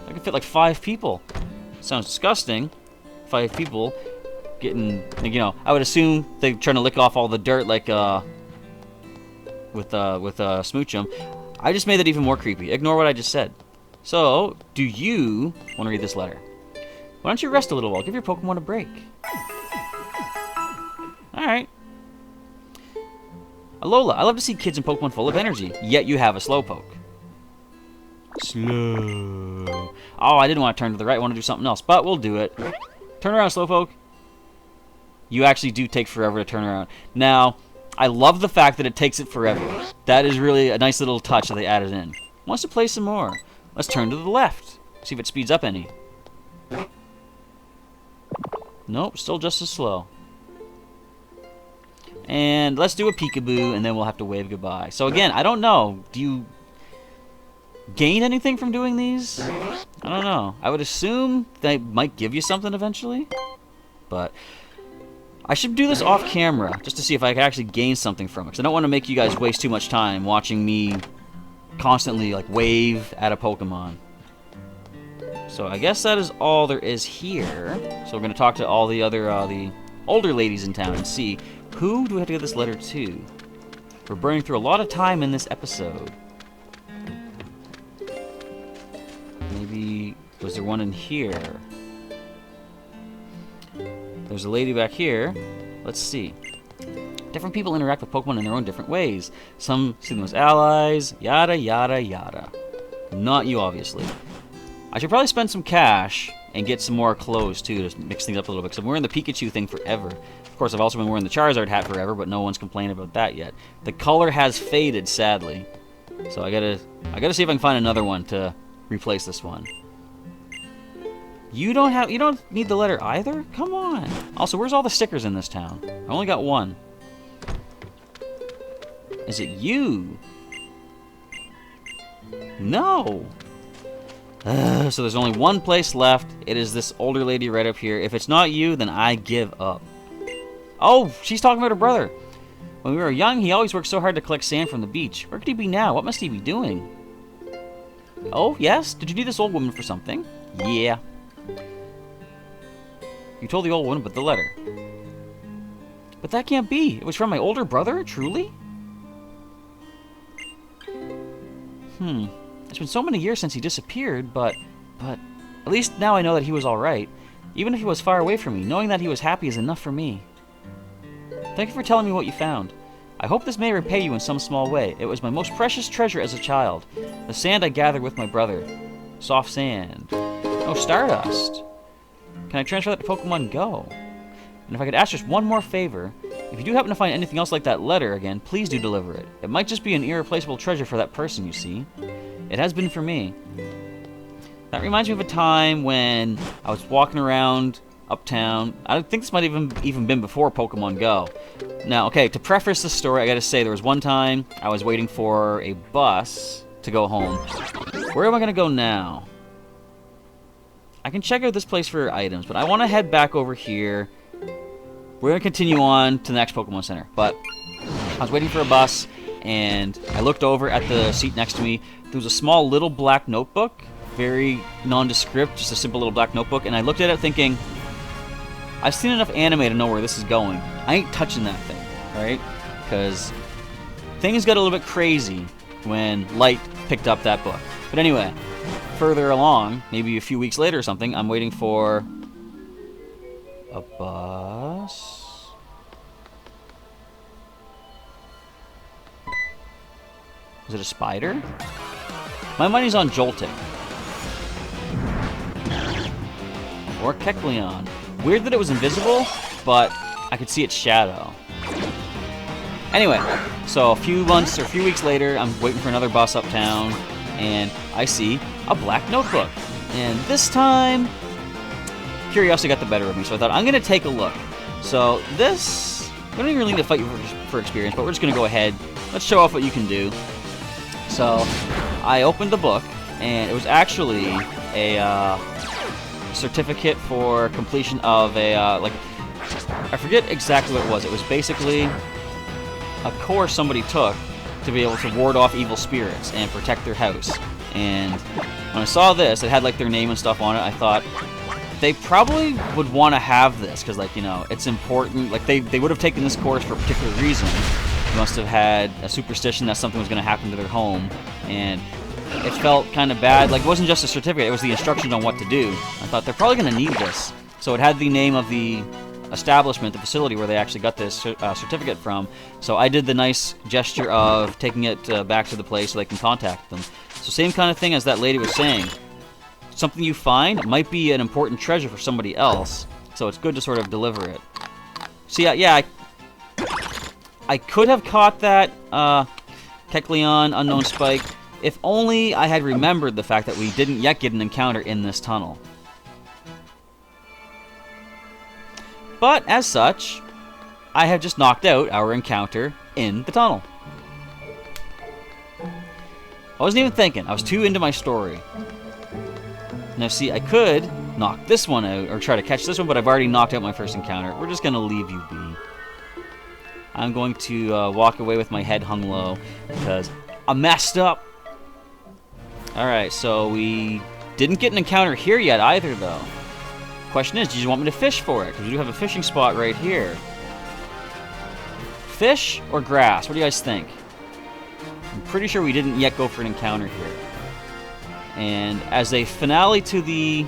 I could fit like 5 people. Sounds disgusting. 5 people getting, you know, I would assume they're trying to lick off all the dirt like, with Smoochum. I just made that even more creepy. Ignore what I just said. So, do you want to read this letter? Why don't you rest a little while? Give your Pokemon a break. Alright. Alola, I love to see kids in Pokemon full of energy, yet you have a Slowpoke. Slow. Oh, I didn't want to turn to the right. I want to do something else, but we'll do it. Turn around, Slowpoke. You actually do take forever to turn around. Now, I love the fact that it takes it forever. That is really a nice little touch that they added in. Wants to play some more. Let's turn to the left. See if it speeds up any. Nope, still just as slow. And let's do a peekaboo, and then we'll have to wave goodbye. So again, I don't know. Do you gain anything from doing these? I don't know. I would assume they might give you something eventually. But I should do this off camera, just to see if I can actually gain something from it. Because I don't want to make you guys waste too much time watching me constantly like wave at a Pokemon. So I guess that is all there is here. So we're going to talk to all the other, the older ladies in town and see who do we have to get this letter to. We're burning through a lot of time in this episode. Maybe, was there one in here? There's a lady back here. Let's see. Different people interact with Pokemon in their own different ways. Some see them as allies, yada yada yada. Not you, obviously. I should probably spend some cash and get some more clothes, too, to mix things up a little bit, because I'm wearing the Pikachu thing forever. Of course, I've also been wearing the Charizard hat forever, but no one's complaining about that yet. The color has faded, sadly. So I gotta see if I can find another one to replace this one. You don't need the letter either? Come on. Also, where's all the stickers in this town? I only got one. Is it you? No. So there's only one place left. It is this older lady right up here. If it's not you, then I give up. Oh, she's talking about her brother. When we were young, he always worked so hard to collect sand from the beach. Where could he be now? What must he be doing? Oh, yes? Did you need this old woman for something? Yeah. You told the old woman about the letter. But that can't be. It was from my older brother? Truly? It's been so many years since he disappeared, but at least now I know that he was alright. Even if he was far away from me, knowing that he was happy is enough for me. Thank you for telling me what you found. I hope this may repay you in some small way. It was my most precious treasure as a child. The sand I gathered with my brother. Soft sand. Oh, Stardust. Can I transfer that to Pokemon Go? And if I could ask just one more favor, if you do happen to find anything else like that letter again, please do deliver it. It might just be an irreplaceable treasure for that person, you see. It has been for me. That reminds me of a time when I was walking around uptown. I think this might even been before Pokemon Go. Now, okay, to preface the story, I gotta say there was one time I was waiting for a bus to go home. Where am I gonna go now? I can check out this place for items, but I want to head back over here. We're gonna continue on to the next Pokemon Center, but I was waiting for a bus, and I looked over at the seat next to me. There was a small little black notebook, very nondescript, just a simple little black notebook, and I looked at it thinking, I've seen enough anime to know where this is going. I ain't touching that thing, right? Because things got a little bit crazy when Light picked up that book. But anyway, further along, maybe a few weeks later or something, I'm waiting for a bus. Is it a spider? My money's on Joltik. Or Kecleon. Weird that it was invisible, but I could see its shadow. Anyway, so a few months or a few weeks later, I'm waiting for another bus uptown, and I see a black notebook. And this time, curiosity got the better of me, so I thought, I'm going to take a look. So this, we don't even really need to fight for experience, but we're just going to go ahead. Let's show off what you can do. So I opened the book, and it was actually a certificate for completion of a, I forget exactly what it was. It was basically a course somebody took to be able to ward off evil spirits and protect their house. And when I saw this, it had like their name and stuff on it. I thought they probably would want to have this because, like, you know, it's important. Like they would have taken this course for a particular reason. He must have had a superstition that something was going to happen to their home, and it felt kind of bad. Like, it wasn't just a certificate, it was the instructions on what to do. I thought, they're probably going to need this. So it had the name of the establishment, the facility where they actually got this certificate from. So I did the nice gesture of taking it back to the place so they can contact them. So same kind of thing as that lady was saying. Something you find might be an important treasure for somebody else, so it's good to sort of deliver it. See, yeah, I could have caught that Kecleon Unknown Spike if only I had remembered the fact that we didn't yet get an encounter in this tunnel. But, as such, I have just knocked out our encounter in the tunnel. I wasn't even thinking. I was too into my story. Now, see, I could knock this one out, or try to catch this one, but I've already knocked out my first encounter. We're just going to leave you be. I'm going to walk away with my head hung low, because I messed up. Alright, so we didn't get an encounter here yet either, though. Question is, do you want me to fish for it? Because we do have a fishing spot right here. Fish or grass? What do you guys think? I'm pretty sure we didn't yet go for an encounter here. And as a finale to the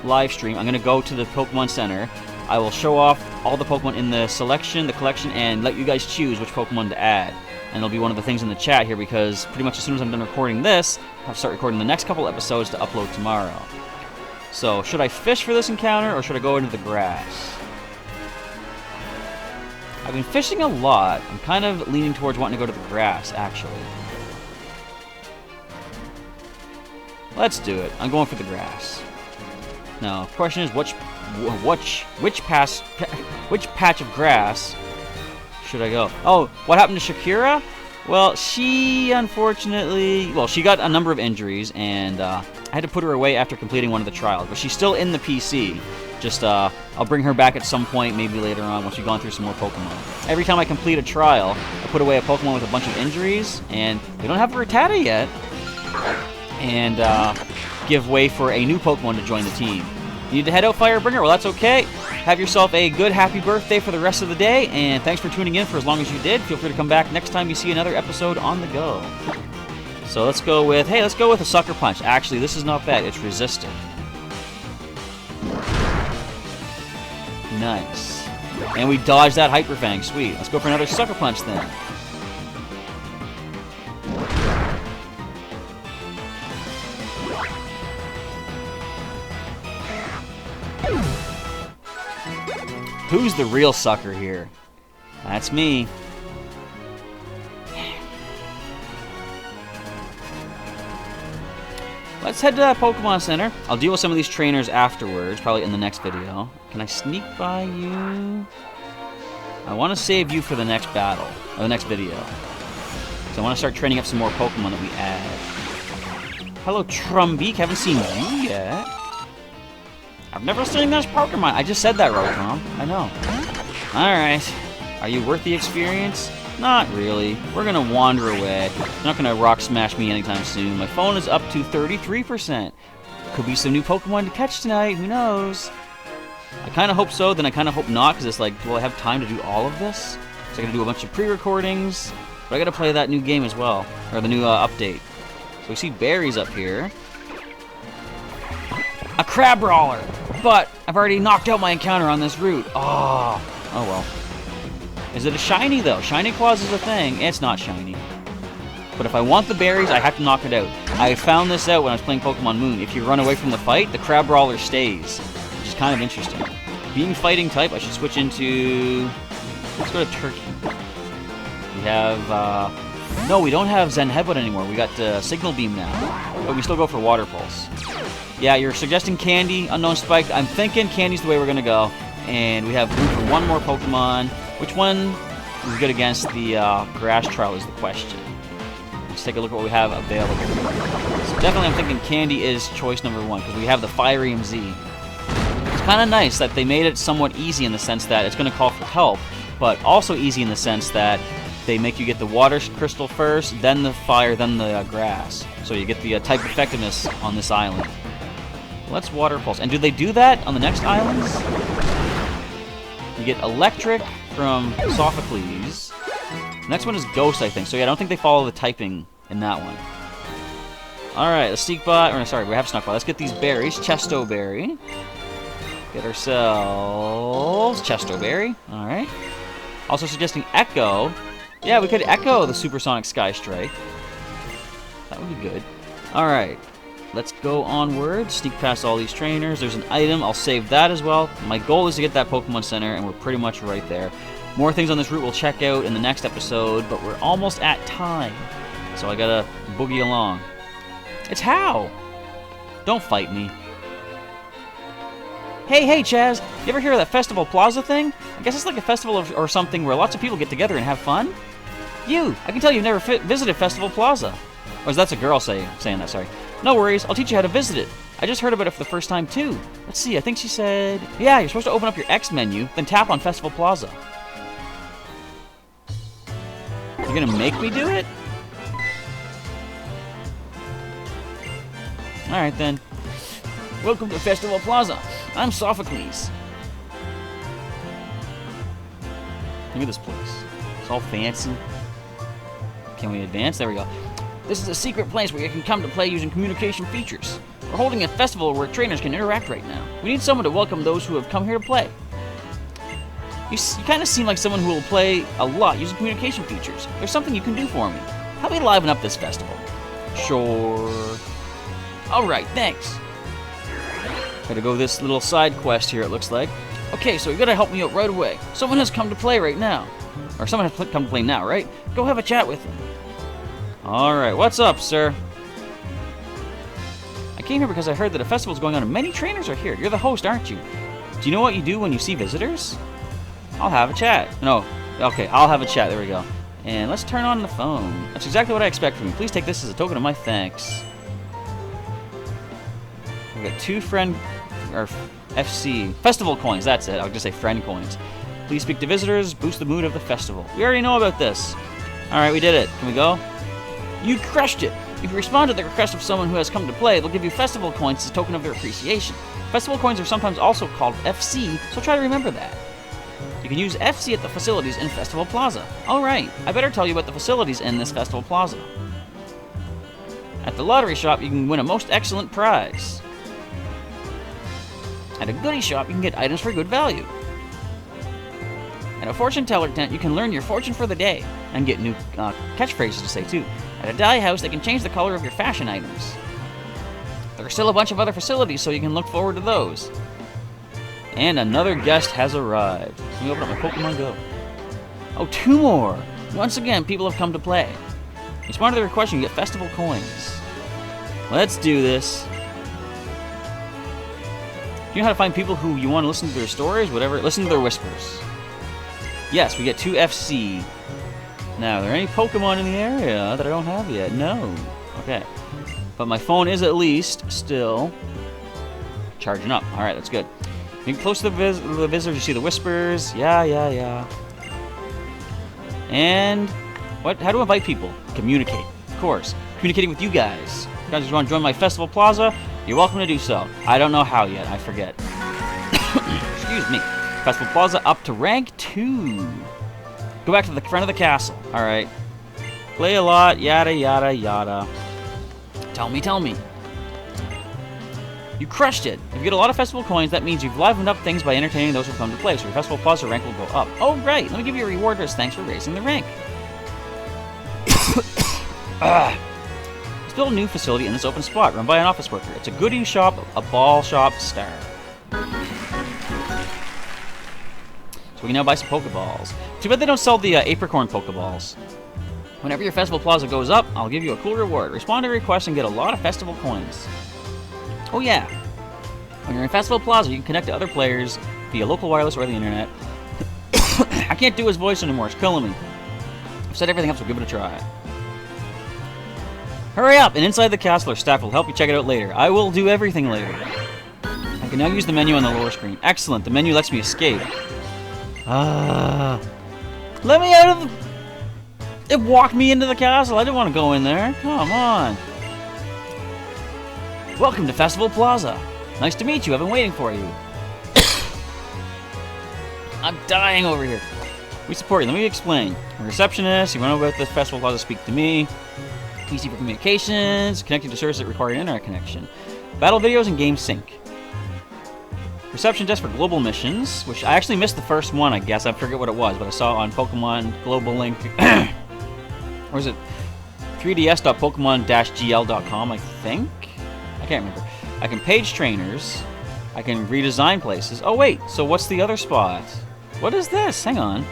live stream, I'm going to go to the Pokemon Center. I will show off all the Pokemon in the selection, the collection, and let you guys choose which Pokemon to add. And it'll be one of the things in the chat here, because pretty much as soon as I'm done recording this, I'll start recording the next couple episodes to upload tomorrow. So, should I fish for this encounter, or should I go into the grass? I've been fishing a lot. I'm kind of leaning towards wanting to go to the grass, actually. Let's do it. I'm going for the grass. Now, the question is, which patch of grass should I go? Oh, what happened to Shakira? Well, she unfortunately... Well, she got a number of injuries, and I had to put her away after completing one of the trials. But she's still in the PC. Just, I'll bring her back at some point, maybe later on, once we've gone through some more Pokemon. Every time I complete a trial, I put away a Pokemon with a bunch of injuries, and we don't have a Rattata yet. And give way for a new Pokemon to join the team. You need to head out, Firebringer? Well, that's okay. Have yourself a good, happy birthday for the rest of the day, and thanks for tuning in for as long as you did. Feel free to come back next time you see another episode on the go. So let's go with, hey, let's go with a Sucker Punch. Actually, this is not bad. It's resistant. Nice. And we dodged that Hyper Fang. Sweet. Let's go for another Sucker Punch then. Who's the real sucker here? That's me. Let's head to that Pokemon Center. I'll deal with some of these trainers afterwards, probably in the next video. Can I sneak by you? I want to save you for the next battle, or the next video. So I want to start training up some more Pokemon that we add. Hello, Trumbeak. Haven't seen you yet. I've never seen this Pokemon. I just said that right, Tom. I know. Alright. Are you worth the experience? Not really. We're gonna wander away. You're not gonna rock smash me anytime soon. My phone is up to 33%. Could be some new Pokemon to catch tonight. Who knows? I kind of hope so, then I kind of hope not, because it's like, do I have time to do all of this? So I gotta do a bunch of pre-recordings, but I gotta play that new game as well, or the new update. So we see berries up here. A crab brawler! But I've already knocked out my encounter on this route. Oh well. Is it a shiny, though? Shiny Claws is a thing. It's not shiny. But if I want the berries, I have to knock it out. I found this out when I was playing Pokemon Moon. If you run away from the fight, the crab brawler stays, which is kind of interesting. Being fighting type, I should switch into... Let's go to Turkey. We have... No, we don't have Zen Headbutt anymore. We got Signal Beam now. But we still go for Water Pulse. Yeah, you're suggesting Candy, Unknown Spike. I'm thinking Candy's the way we're going to go. And we have room for one more Pokemon. Which one is good against the grass trial is the question. Let's take a look at what we have available. So definitely I'm thinking Candy is choice number one, because we have the Fire Z. It's kind of nice that they made it somewhat easy in the sense that it's going to call for help, but also easy in the sense that they make you get the Water Crystal first, then the Fire, then the grass. So you get the type effectiveness on this island. Let's Water Pulse. And do they do that on the next islands? You get Electric from Sophocles. Next one is Ghost, I think. So yeah, I don't think they follow the typing in that one. Alright, the Sneak Bot, or sorry, we have Snuck Bot. Let's get these berries. Chesto Berry. Get ourselves Chesto Berry. Alright. Also suggesting Echo. Yeah, we could Echo the Supersonic Sky Strike. That would be good. Alright. Let's go onward. Sneak past all these trainers. There's an item. I'll save that as well. My goal is to get that Pokemon Center, and we're pretty much right there. More things on this route we'll check out in the next episode, but we're almost at time. So I gotta boogie along. It's How! Don't fight me. Hey, Chaz! You ever hear of that Festival Plaza thing? I guess it's like a festival or something where lots of people get together and have fun? I can tell you've never visited Festival Plaza. Or that's a girl saying that, sorry. No worries, I'll teach you how to visit it. I just heard about it for the first time, too. Let's see, I think she said... Yeah, you're supposed to open up your X menu, then tap on Festival Plaza. You're gonna make me do it? Alright, then. Welcome to Festival Plaza. I'm Sophocles. Look at this place. It's all fancy. Can we advance? There we go. This is a secret place where you can come to play using communication features. We're holding a festival where trainers can interact right now. We need someone to welcome those who have come here to play. You kind of seem like someone who will play a lot using communication features. There's something you can do for me. Help me liven up this festival. Sure. Alright, thanks. Gotta go this little side quest here, it looks like. Okay, so you gotta help me out right away. Someone has come to play right now. Or someone has come to play now, right? Go have a chat with them. Alright, what's up, sir? I came here because I heard that a festival's going on and many trainers are here. You're the host, aren't you? Do you know what you do when you see visitors? I'll have a chat. No, okay, I'll have a chat. There we go. And let's turn on the phone. That's exactly what I expect from you. Please take this as a token of my thanks. We've got 2 friend... or FC... Festival coins, that's it. I'll just say friend coins. Please speak to visitors, boost the mood of the festival. We already know about this. Alright, we did it. Can we go? You crushed it! If you respond to the request of someone who has come to play, they'll give you festival coins as a token of their appreciation. Festival coins are sometimes also called FC, so try to remember that. You can use FC at the facilities in Festival Plaza. Alright, I better tell you about the facilities in this Festival Plaza. At the lottery shop, you can win a most excellent prize. At a goodie shop, you can get items for good value. At a fortune teller tent, you can learn your fortune for the day and get new catchphrases to say too. At a dye house, they can change the color of your fashion items. There are still a bunch of other facilities, so you can look forward to those. And another guest has arrived. Let me open up my Pokemon Go. Oh, 2 more! Once again, people have come to play. Respond to the request and you get festival coins. Let's do this. Do you know how to find people who you want to listen to their stories? Whatever. Listen to their whispers. Yes, we get 2 FC. Now, are there any Pokemon in the area that I don't have yet? No. Okay. But my phone is at least still charging up. Alright, that's good. You get close to the visitors, you see the whispers. Yeah. And what? How to invite people? Communicate. Of course. Communicating with you guys. You guys want to join my Festival Plaza? You're welcome to do so. I don't know how yet. I forget. Excuse me. Festival Plaza up to rank 2. Go back to the front of the castle. Alright. Play a lot. Yada, yada, yada. Tell me. You crushed it. If you get a lot of festival coins, that means you've livened up things by entertaining those who come to play, so your Festival Plaza rank will go up. Oh, right. Let me give you a reward as thanks for raising the rank. Let's build a new facility in this open spot, run by an office worker. It's a goodie shop, a ball shop star. So we can now buy some Pokeballs. Too bad they don't sell the Apricorn Pokeballs. Whenever your Festival Plaza goes up, I'll give you a cool reward. Respond to requests and get a lot of festival coins. Oh yeah, when you're in Festival Plaza, you can connect to other players via local wireless or the internet. I can't do his voice anymore, it's killing me. I've set everything up, so give it a try. Hurry up, and inside the castle, our staff will help you check it out later. I will do everything later. I can now use the menu on the lower screen. Excellent, the menu lets me escape. Let me out of the... It walked me into the castle, I didn't want to go in there. Come on. Welcome to Festival Plaza. Nice to meet you. I've been waiting for you. I'm dying over here. We support you. Let me explain. I'm a receptionist. You want to know about this festival, allows to speak to me. PC for communications. Connecting to services that require an internet connection. Battle videos and game sync. Reception desk for global missions, which I actually missed the first one, I guess. I forget what it was, but I saw on Pokemon Global Link. Or is it 3ds.pokemon-gl.com, I think? I can't remember. I can page trainers. I can redesign places. Oh, wait. So what's the other spot? What is this? Hang on.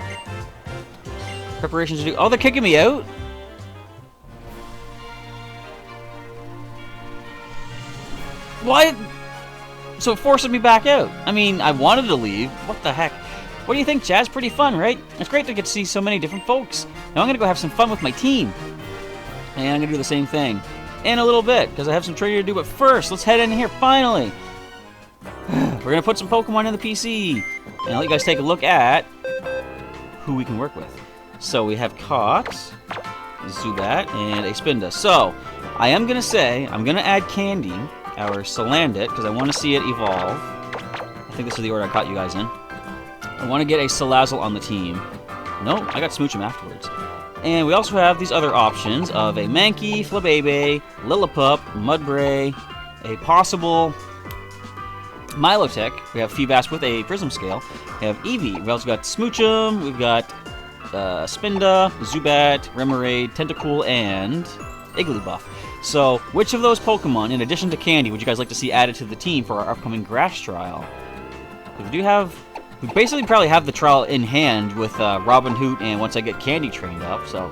Preparations to do... Oh, they're kicking me out? Why? So it forces me back out. I mean, I wanted to leave. What the heck? What do you think, Chaz? Pretty fun, right? It's great to get to see so many different folks. Now I'm going to go have some fun with my team. And I'm going to do the same thing in a little bit, because I have some training to do. But first, let's head in here, finally. We're going to put some Pokemon in the PC. And I'll let you guys take a look at who we can work with. So we have Cox, Zubat, and a Spinda. So, I am going to say, I'm going to add Candy, our Salandit, because I want to see it evolve. I think this is the order I caught you guys in. I want to get a Salazzle on the team. No, I got Smoochum afterwards. And we also have these other options of a Mankey, Flabébé, Lillipup, Mudbray, a possible Milotic. We have Feebas with a Prism Scale. We have Eevee. We've also got Smoochum. We've got Spinda, Zubat, Remoraid, Tentacool, and Igglybuff. So, which of those Pokemon, in addition to Candy, would you guys like to see added to the team for our upcoming Grass Trial? We basically probably have the trial in hand with Robin Hoot, and once I get Candy trained up, so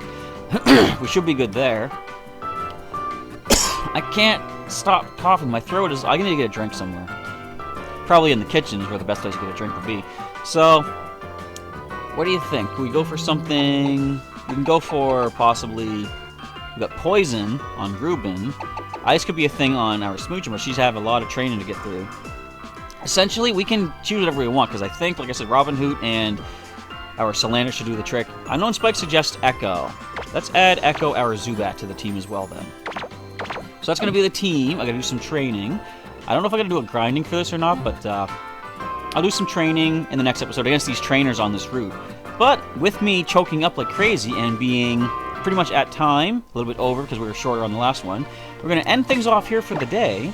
we should be good there. I can't stop coughing. My throat is... I need to get a drink somewhere. Probably in the kitchen is where the best place to get a drink would be. So, what do you think? Can we go for something... We can go for possibly... We've got Poison on Ruben. Ice could be a thing on our Smoochum, but she's have a lot of training to get through. Essentially, we can choose whatever we want, because I think, like I said, Robin Hoot and our Salander should do the trick. Unknown Spike suggests Echo. Let's add Echo, our Zubat, to the team as well, then. So that's going to be the team. I got to do some training. I don't know if I'm going to do a grinding for this or not, but I'll do some training in the next episode against these trainers on this route. But with me choking up like crazy and being pretty much at time, a little bit over because we were shorter on the last one, we're going to end things off here for the day.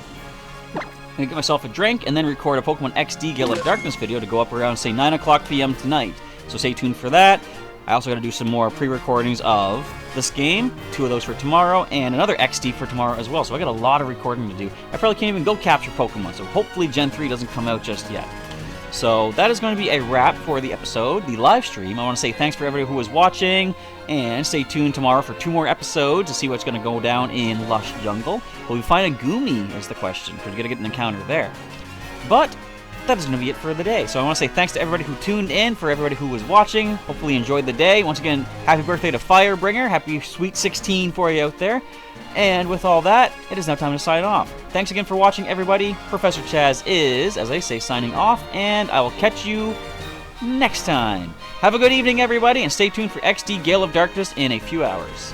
I'm going to get myself a drink and then record a Pokemon XD Gale of Darkness video to go up around, say, 9 o'clock p.m. tonight. So stay tuned for that. I also got to do some more pre-recordings of this game, 2 of those for tomorrow, and another XD for tomorrow as well. So I got a lot of recording to do. I probably can't even go capture Pokemon, so hopefully Gen 3 doesn't come out just yet. So that is going to be a wrap for the episode, the live stream. I want to say thanks for everybody who was watching, and stay tuned tomorrow for 2 more episodes to see what's going to go down in Lush Jungle. Will we find a Goomy is the question, because we're going to get an encounter there. But that is going to be it for the day. So I want to say thanks to everybody who tuned in, for everybody who was watching. Hopefully you enjoyed the day. Once again, happy birthday to Firebringer. Happy Sweet 16 for you out there. And with all that, it is now time to sign off. Thanks again for watching, everybody. Professor Chaz is, as I say, signing off, and I will catch you next time. Have a good evening, everybody, and stay tuned for XD Gale of Darkness in a few hours.